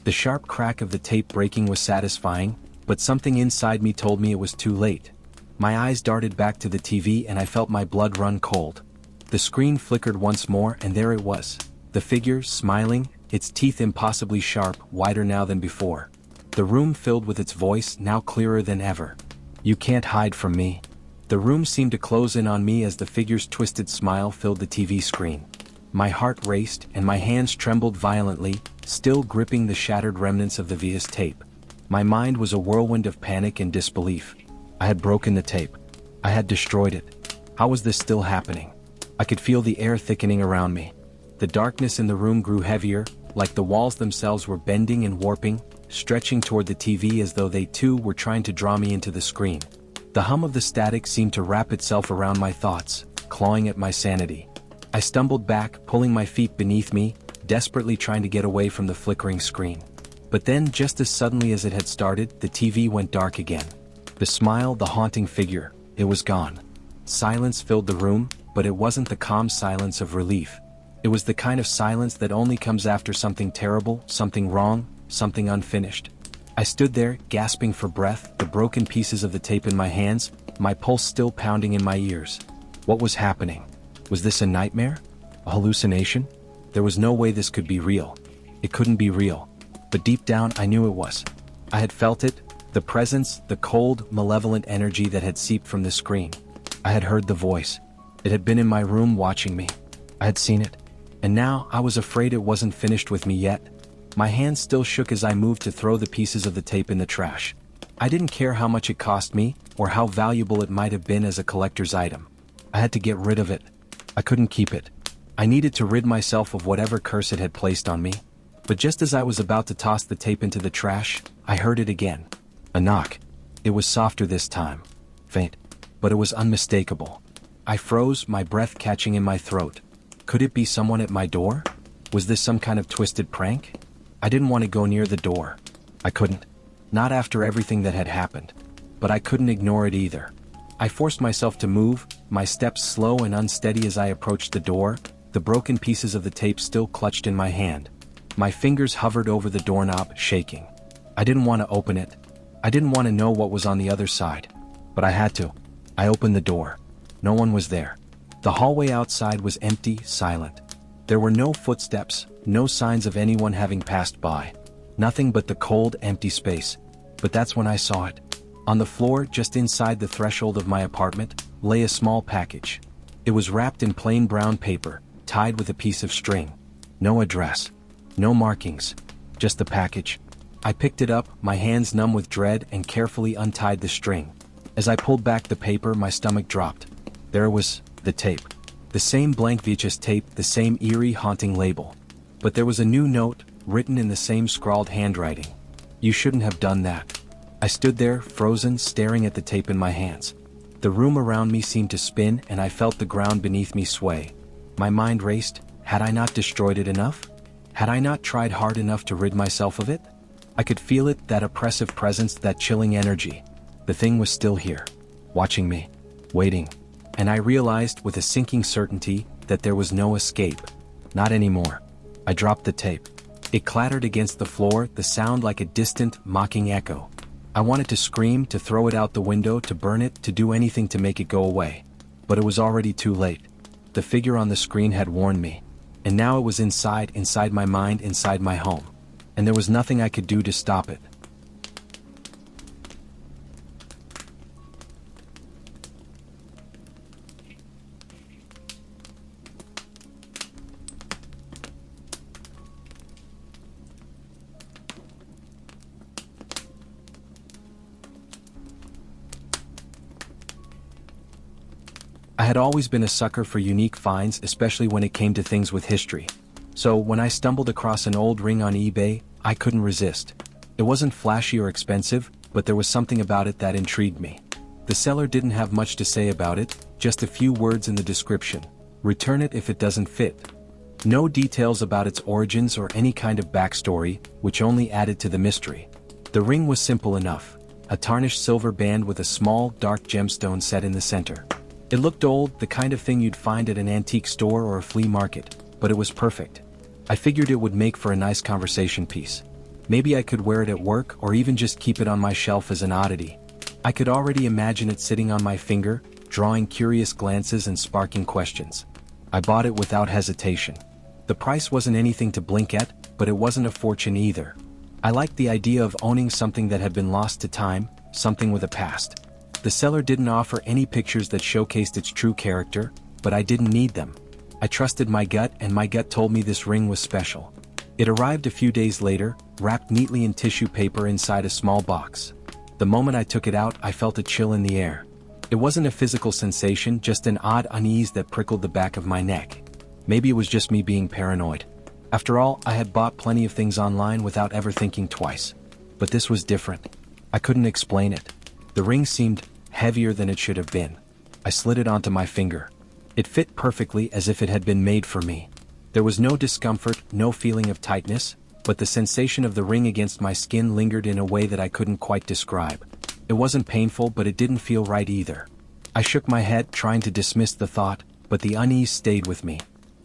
The sharp crack of the tape breaking was satisfying, but something inside me told me it was too late. My eyes darted back to the TV and I felt my blood run cold. The screen flickered once more and there it was. The figure, smiling, its teeth impossibly sharp, wider now than before. The room filled with its voice, now clearer than ever. You can't hide from me. The room seemed to close in on me as the figure's twisted smile filled the TV screen. My heart raced and my hands trembled violently, still gripping the shattered remnants of the VHS tape. My mind was a whirlwind of panic and disbelief. I had broken the tape. I had destroyed it. How was this still happening? I could feel the air thickening around me. The darkness in the room grew heavier, like the walls themselves were bending and warping, stretching toward the TV as though they too were trying to draw me into the screen. The hum of the static seemed to wrap itself around my thoughts, clawing at my sanity. I stumbled back, pulling my feet beneath me, desperately trying to get away from the flickering screen. But then, just as suddenly as it had started, the TV went dark again. The smile, the haunting figure, it was gone. Silence filled the room, but it wasn't the calm silence of relief. It was the kind of silence that only comes after something terrible, something wrong, something unfinished. I stood there, gasping for breath, the broken pieces of the tape in my hands, my pulse still pounding in my ears. What was happening? Was this a nightmare? A hallucination? There was no way this could be real. It couldn't be real. But deep down, I knew it was. I had felt it. The presence, the cold, malevolent energy that had seeped from the screen. I had heard the voice. It had been in my room watching me. I had seen it. And now, I was afraid it wasn't finished with me yet. My hands still shook as I moved to throw the pieces of the tape in the trash. I didn't care how much it cost me, or how valuable it might have been as a collector's item. I had to get rid of it. I couldn't keep it. I needed to rid myself of whatever curse it had placed on me. But just as I was about to toss the tape into the trash, I heard it again. A knock. It was softer this time. Faint. But it was unmistakable. I froze, my breath catching in my throat. Could it be someone at my door? Was this some kind of twisted prank? I didn't want to go near the door. I couldn't. Not after everything that had happened. But I couldn't ignore it either. I forced myself to move, my steps slow and unsteady as I approached the door, the broken pieces of the tape still clutched in my hand. My fingers hovered over the doorknob, shaking. I didn't want to open it. I didn't want to know what was on the other side. But I had to. I opened the door. No one was there. The hallway outside was empty, silent. There were no footsteps, no signs of anyone having passed by. Nothing but the cold, empty space. But that's when I saw it. On the floor, just inside the threshold of my apartment, lay a small package. It was wrapped in plain brown paper, tied with a piece of string. No address. No markings. Just the package. I picked it up, my hands numb with dread, and carefully untied the string. As I pulled back the paper, my stomach dropped. There was the tape. The same blank VHS tape, the same eerie, haunting label. But there was a new note, written in the same scrawled handwriting. You shouldn't have done that. I stood there, frozen, staring at the tape in my hands. The room around me seemed to spin, and I felt the ground beneath me sway. My mind raced. Had I not destroyed it enough? Had I not tried hard enough to rid myself of it? I could feel it, that oppressive presence, that chilling energy. The thing was still here, watching me, waiting. And I realized with a sinking certainty that there was no escape. Not anymore. I dropped the tape. It clattered against the floor, the sound like a distant, mocking echo. I wanted to scream, to throw it out the window, to burn it, to do anything to make it go away. But it was already too late. The figure on the screen had warned me. And now it was inside my mind, inside my home. And there was nothing I could do to stop it. I had always been a sucker for unique finds, especially when it came to things with history. So when I stumbled across an old ring on eBay, I couldn't resist. It wasn't flashy or expensive, but there was something about it that intrigued me. The seller didn't have much to say about it, just a few words in the description. Return it if it doesn't fit. No details about its origins or any kind of backstory, which only added to the mystery. The ring was simple enough. A tarnished silver band with a small, dark gemstone set in the center. It looked old, the kind of thing you'd find at an antique store or a flea market, but it was perfect. I figured it would make for a nice conversation piece. Maybe I could wear it at work or even just keep it on my shelf as an oddity. I could already imagine it sitting on my finger, drawing curious glances and sparking questions. I bought it without hesitation. The price wasn't anything to blink at, but it wasn't a fortune either. I liked the idea of owning something that had been lost to time, something with a past. The seller didn't offer any pictures that showcased its true character, but I didn't need them. I trusted my gut, and my gut told me this ring was special. It arrived a few days later, wrapped neatly in tissue paper inside a small box. The moment I took it out, I felt a chill in the air. It wasn't a physical sensation, just an odd unease that prickled the back of my neck. Maybe it was just me being paranoid. After all, I had bought plenty of things online without ever thinking twice. But this was different. I couldn't explain it. The ring seemed heavier than it should have been. I slid it onto my finger. It fit perfectly, as if it had been made for me. There was no discomfort, no feeling of tightness, but the sensation of the ring against my skin lingered in a way that I couldn't quite describe. It wasn't painful, but it didn't feel right either. I shook my head, trying to dismiss the thought, but the unease stayed with me.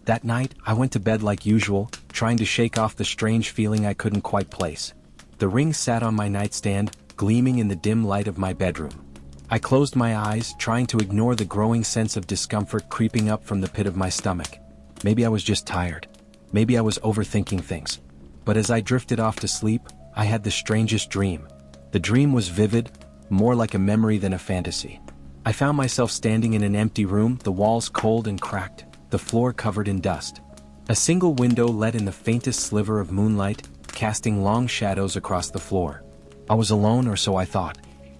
That night, I went to bed like usual, trying to shake off the strange feeling I couldn't quite place. The ring sat on my nightstand, gleaming in the dim light of my bedroom. I closed my eyes, trying to ignore the growing sense of discomfort creeping up from the pit of my stomach. Maybe I was just tired. Maybe I was overthinking things. But as I drifted off to sleep, I had the strangest dream. The dream was vivid, more like a memory than a fantasy. I found myself standing in an empty room, the walls cold and cracked, the floor covered in dust. A single window let in the faintest sliver of moonlight, casting long shadows across the floor. I was alone, or so I thought.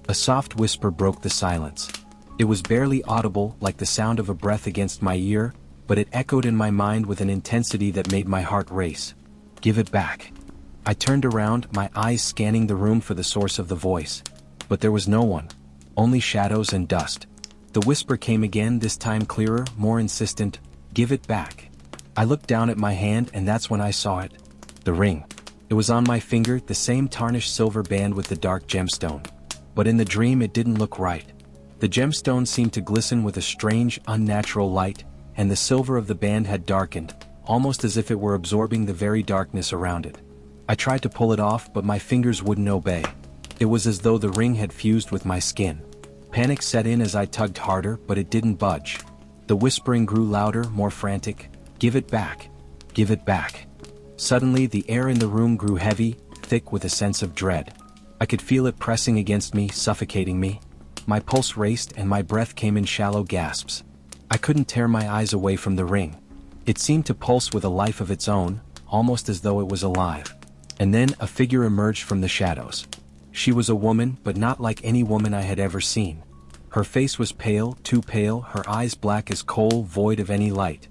A soft whisper broke the silence. It was barely audible, like the sound of a breath against my ear, but it echoed in my mind with an intensity that made my heart race. Give it back. I turned around, my eyes scanning the room for the source of the voice. But there was no one. Only shadows and dust. The whisper came again, this time clearer, more insistent. Give it back. I looked down at my hand, and that's when I saw it. The ring. It was on my finger, the same tarnished silver band with the dark gemstone. But in the dream it didn't look right. The gemstone seemed to glisten with a strange, unnatural light, and the silver of the band had darkened, almost as if it were absorbing the very darkness around it. I tried to pull it off, but my fingers wouldn't obey. It was as though the ring had fused with my skin. Panic set in as I tugged harder, but it didn't budge. The whispering grew louder, more frantic. Give it back. Give it back. Suddenly, the air in the room grew heavy, thick with a sense of dread. I could feel it pressing against me, suffocating me. My pulse raced and my breath came in shallow gasps. I couldn't tear my eyes away from the ring. It seemed to pulse with a life of its own, almost as though it was alive. And then a figure emerged from the shadows. She was a woman, but not like any woman I had ever seen. Her face was pale, too pale, her eyes black as coal, void of any light.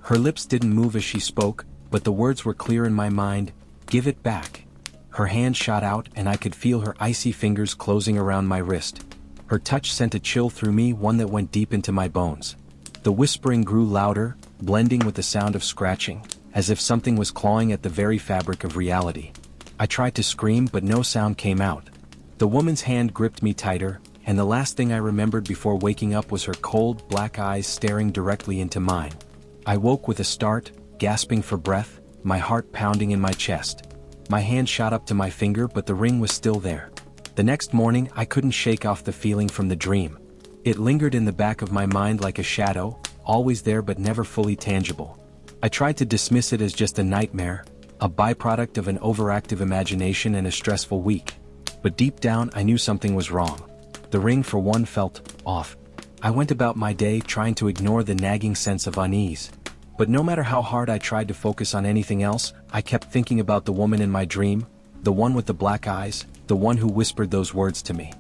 Her lips didn't move as she spoke, but the words were clear in my mind. Give it back. Her hand shot out, and I could feel her icy fingers closing around my wrist. Her touch sent a chill through me, one that went deep into my bones. The whispering grew louder, blending with the sound of scratching, as if something was clawing at the very fabric of reality. I tried to scream, but no sound came out. The woman's hand gripped me tighter, and the last thing I remembered before waking up was her cold, black eyes staring directly into mine. I woke with a start, gasping for breath, my heart pounding in my chest. My hand shot up to my finger, but the ring was still there. The next morning, I couldn't shake off the feeling from the dream. It lingered in the back of my mind like a shadow, always there but never fully tangible. I tried to dismiss it as just a nightmare, a byproduct of an overactive imagination and a stressful week. But deep down, I knew something was wrong. The ring, for one, felt off. I went about my day trying to ignore the nagging sense of unease. But no matter how hard I tried to focus on anything else, I kept thinking about the woman in my dream, the one with the black eyes, the one who whispered those words to me.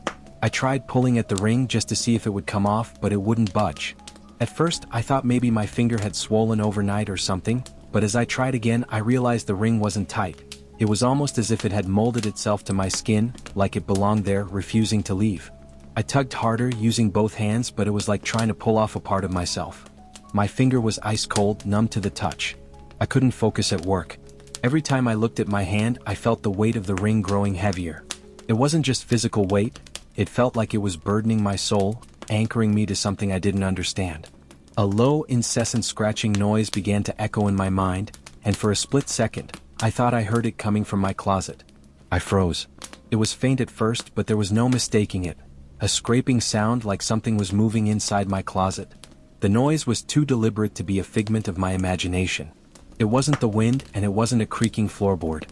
I tried pulling at the ring just to see if it would come off, but it wouldn't budge. At first, I thought maybe my finger had swollen overnight or something, but as I tried again, I realized the ring wasn't tight. It was almost as if it had molded itself to my skin, like it belonged there, refusing to leave. I tugged harder, using both hands, but it was like trying to pull off a part of myself. My finger was ice cold, numb to the touch. I couldn't focus at work. Every time I looked at my hand, I felt the weight of the ring growing heavier. It wasn't just physical weight, it felt like it was burdening my soul, anchoring me to something I didn't understand. A low, incessant scratching noise began to echo in my mind, and for a split second, I thought I heard it coming from my closet. I froze. It was faint at first, but there was no mistaking it. A scraping sound like something was moving inside my closet. The noise was too deliberate to be a figment of my imagination. It wasn't the wind, and it wasn't a creaking floorboard.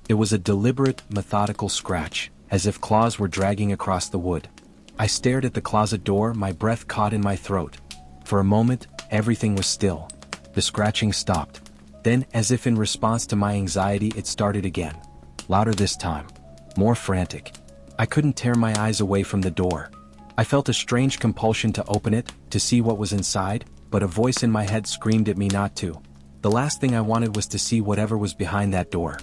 It was a deliberate, methodical scratch, as if claws were dragging across the wood. I stared at the closet door, my breath caught in my throat. For a moment, everything was still. The scratching stopped. Then, as if in response to my anxiety, it started again. Louder this time. More frantic. I couldn't tear my eyes away from the door. I felt a strange compulsion to open it, to see what was inside, but a voice in my head screamed at me not to. The last thing I wanted was to see whatever was behind that door.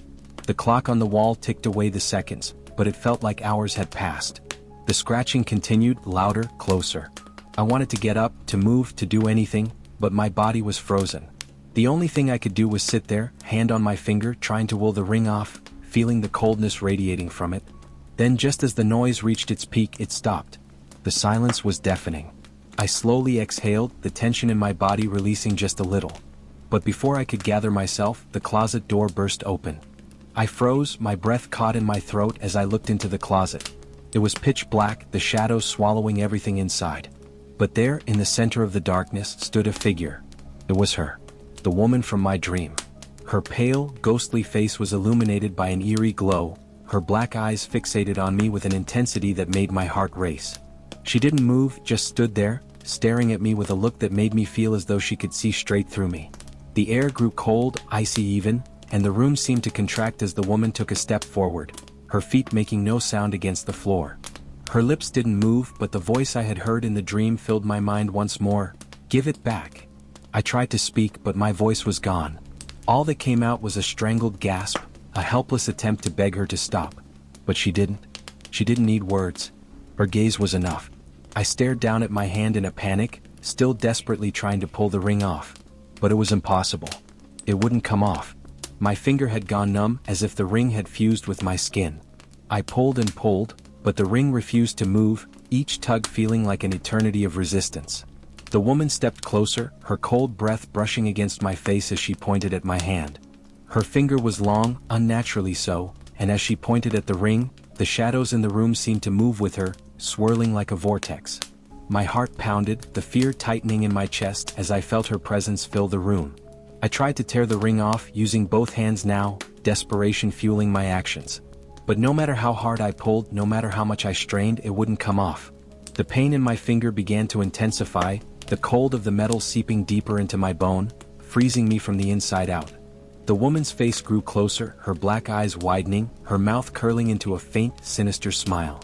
The clock on the wall ticked away the seconds, but it felt like hours had passed. The scratching continued, louder, closer. I wanted to get up, to move, to do anything, but my body was frozen. The only thing I could do was sit there, hand on my finger, trying to will the ring off, feeling the coldness radiating from it. Then just as the noise reached its peak, it stopped. The silence was deafening. I slowly exhaled, the tension in my body releasing just a little. But before I could gather myself, the closet door burst open. I froze, my breath caught in my throat as I looked into the closet. It was pitch black, the shadows swallowing everything inside. But there, in the center of the darkness, stood a figure. It was her. The woman from my dream. Her pale, ghostly face was illuminated by an eerie glow, her black eyes fixated on me with an intensity that made my heart race. She didn't move, just stood there, staring at me with a look that made me feel as though she could see straight through me. The air grew cold, icy even, and the room seemed to contract as the woman took a step forward, her feet making no sound against the floor. Her lips didn't move, but the voice I had heard in the dream filled my mind once more. "Give it back." I tried to speak, but my voice was gone. All that came out was a strangled gasp, a helpless attempt to beg her to stop. But she didn't. She didn't need words. Her gaze was enough. I stared down at my hand in a panic, still desperately trying to pull the ring off. But it was impossible. It wouldn't come off. My finger had gone numb, as if the ring had fused with my skin. I pulled and pulled, but the ring refused to move, each tug feeling like an eternity of resistance. The woman stepped closer, her cold breath brushing against my face as she pointed at my hand. Her finger was long, unnaturally so, and as she pointed at the ring, the shadows in the room seemed to move with her, swirling like a vortex. My heart pounded, the fear tightening in my chest as I felt her presence fill the room. I tried to tear the ring off, using both hands now, desperation fueling my actions. But no matter how hard I pulled, no matter how much I strained, it wouldn't come off. The pain in my finger began to intensify, the cold of the metal seeping deeper into my bone, freezing me from the inside out. The woman's face grew closer, her black eyes widening, her mouth curling into a faint, sinister smile.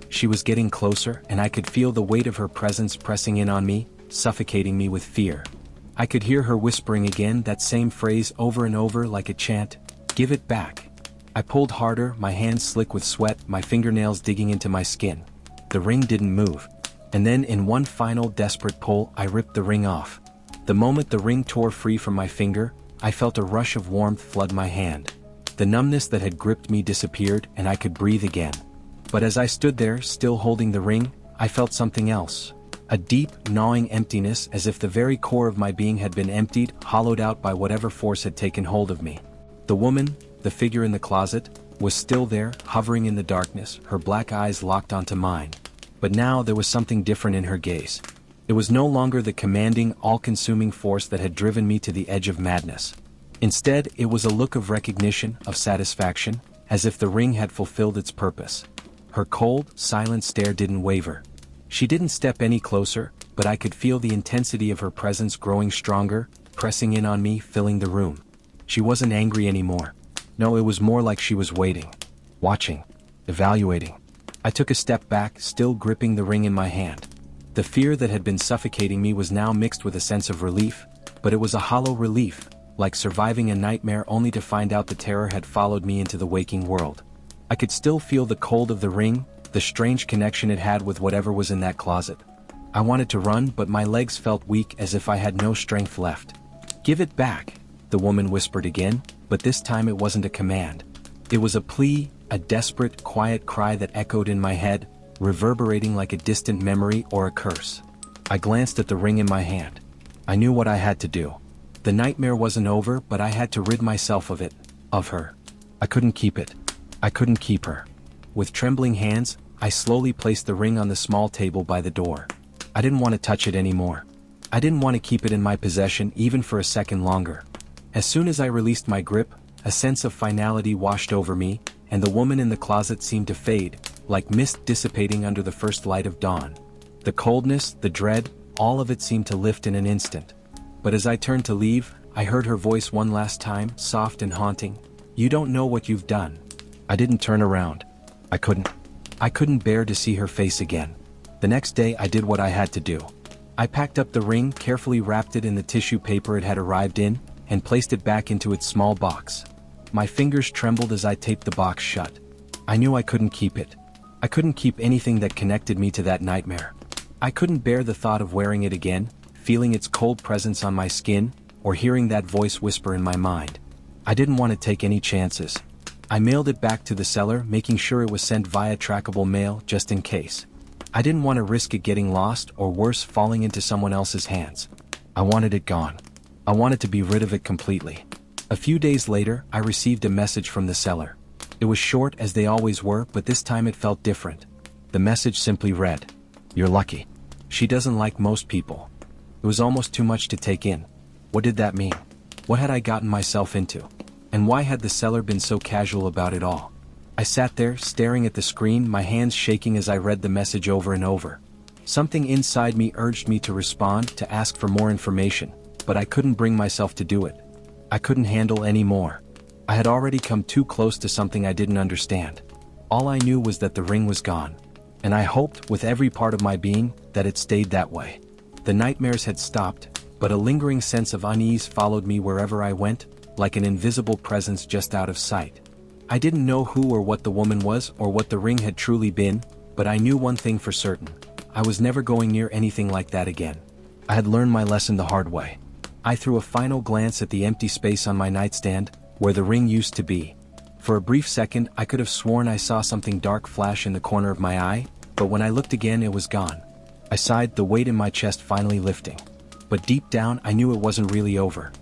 She was getting closer, and I could feel the weight of her presence pressing in on me, suffocating me with fear. I could hear her whispering again, that same phrase over and over like a chant, "Give it back." I pulled harder, my hands slick with sweat, my fingernails digging into my skin. The ring didn't move. And then in one final desperate pull, I ripped the ring off. The moment the ring tore free from my finger, I felt a rush of warmth flood my hand. The numbness that had gripped me disappeared, and I could breathe again. But as I stood there, still holding the ring, I felt something else. A deep, gnawing emptiness, as if the very core of my being had been emptied, hollowed out by whatever force had taken hold of me. The woman, the figure in the closet, was still there, hovering in the darkness, her black eyes locked onto mine. But now there was something different in her gaze. It was no longer the commanding, all-consuming force that had driven me to the edge of madness. Instead, it was a look of recognition, of satisfaction, as if the ring had fulfilled its purpose. Her cold, silent stare didn't waver. She didn't step any closer, but I could feel the intensity of her presence growing stronger, pressing in on me, filling the room. She wasn't angry anymore. No, it was more like she was waiting, watching, evaluating. I took a step back, still gripping the ring in my hand. The fear that had been suffocating me was now mixed with a sense of relief, but it was a hollow relief, like surviving a nightmare only to find out the terror had followed me into the waking world. I could still feel the cold of the ring, the strange connection it had with whatever was in that closet. I wanted to run, but my legs felt weak as if I had no strength left. "Give it back," the woman whispered again, but this time it wasn't a command. It was a plea, a desperate, quiet cry that echoed in my head, reverberating like a distant memory or a curse. I glanced at the ring in my hand. I knew what I had to do. The nightmare wasn't over, but I had to rid myself of it, of her. I couldn't keep it. I couldn't keep her. With trembling hands, I slowly placed the ring on the small table by the door. I didn't want to touch it anymore. I didn't want to keep it in my possession even for a second longer. As soon as I released my grip, a sense of finality washed over me, and the woman in the closet seemed to fade, like mist dissipating under the first light of dawn. The coldness, the dread, all of it seemed to lift in an instant. But as I turned to leave, I heard her voice one last time, soft and haunting. "You don't know what you've done." I didn't turn around. I couldn't bear to see her face again. The next day I did what I had to do. I packed up the ring, carefully wrapped it in the tissue paper it had arrived in, and placed it back into its small box. My fingers trembled as I taped the box shut. I knew I couldn't keep it. I couldn't keep anything that connected me to that nightmare. I couldn't bear the thought of wearing it again, feeling its cold presence on my skin, or hearing that voice whisper in my mind. I didn't want to take any chances. I mailed it back to the seller, making sure it was sent via trackable mail just in case. I didn't want to risk it getting lost or worse, falling into someone else's hands. I wanted it gone. I wanted to be rid of it completely. A few days later, I received a message from the seller. It was short as they always were, but this time it felt different. The message simply read, "You're lucky. She doesn't like most people." It was almost too much to take in. What did that mean? What had I gotten myself into? And why had the seller been so casual about it all? I sat there, staring at the screen, my hands shaking as I read the message over and over. Something inside me urged me to respond, to ask for more information, but I couldn't bring myself to do it. I couldn't handle any more. I had already come too close to something I didn't understand. All I knew was that the ring was gone. And I hoped, with every part of my being, that it stayed that way. The nightmares had stopped, but a lingering sense of unease followed me wherever I went, like an invisible presence just out of sight. I didn't know who or what the woman was or what the ring had truly been, but I knew one thing for certain. I was never going near anything like that again. I had learned my lesson the hard way. I threw a final glance at the empty space on my nightstand, where the ring used to be. For a brief second, I could have sworn I saw something dark flash in the corner of my eye, but when I looked again, it was gone. I sighed, the weight in my chest finally lifting. But deep down, I knew it wasn't really over.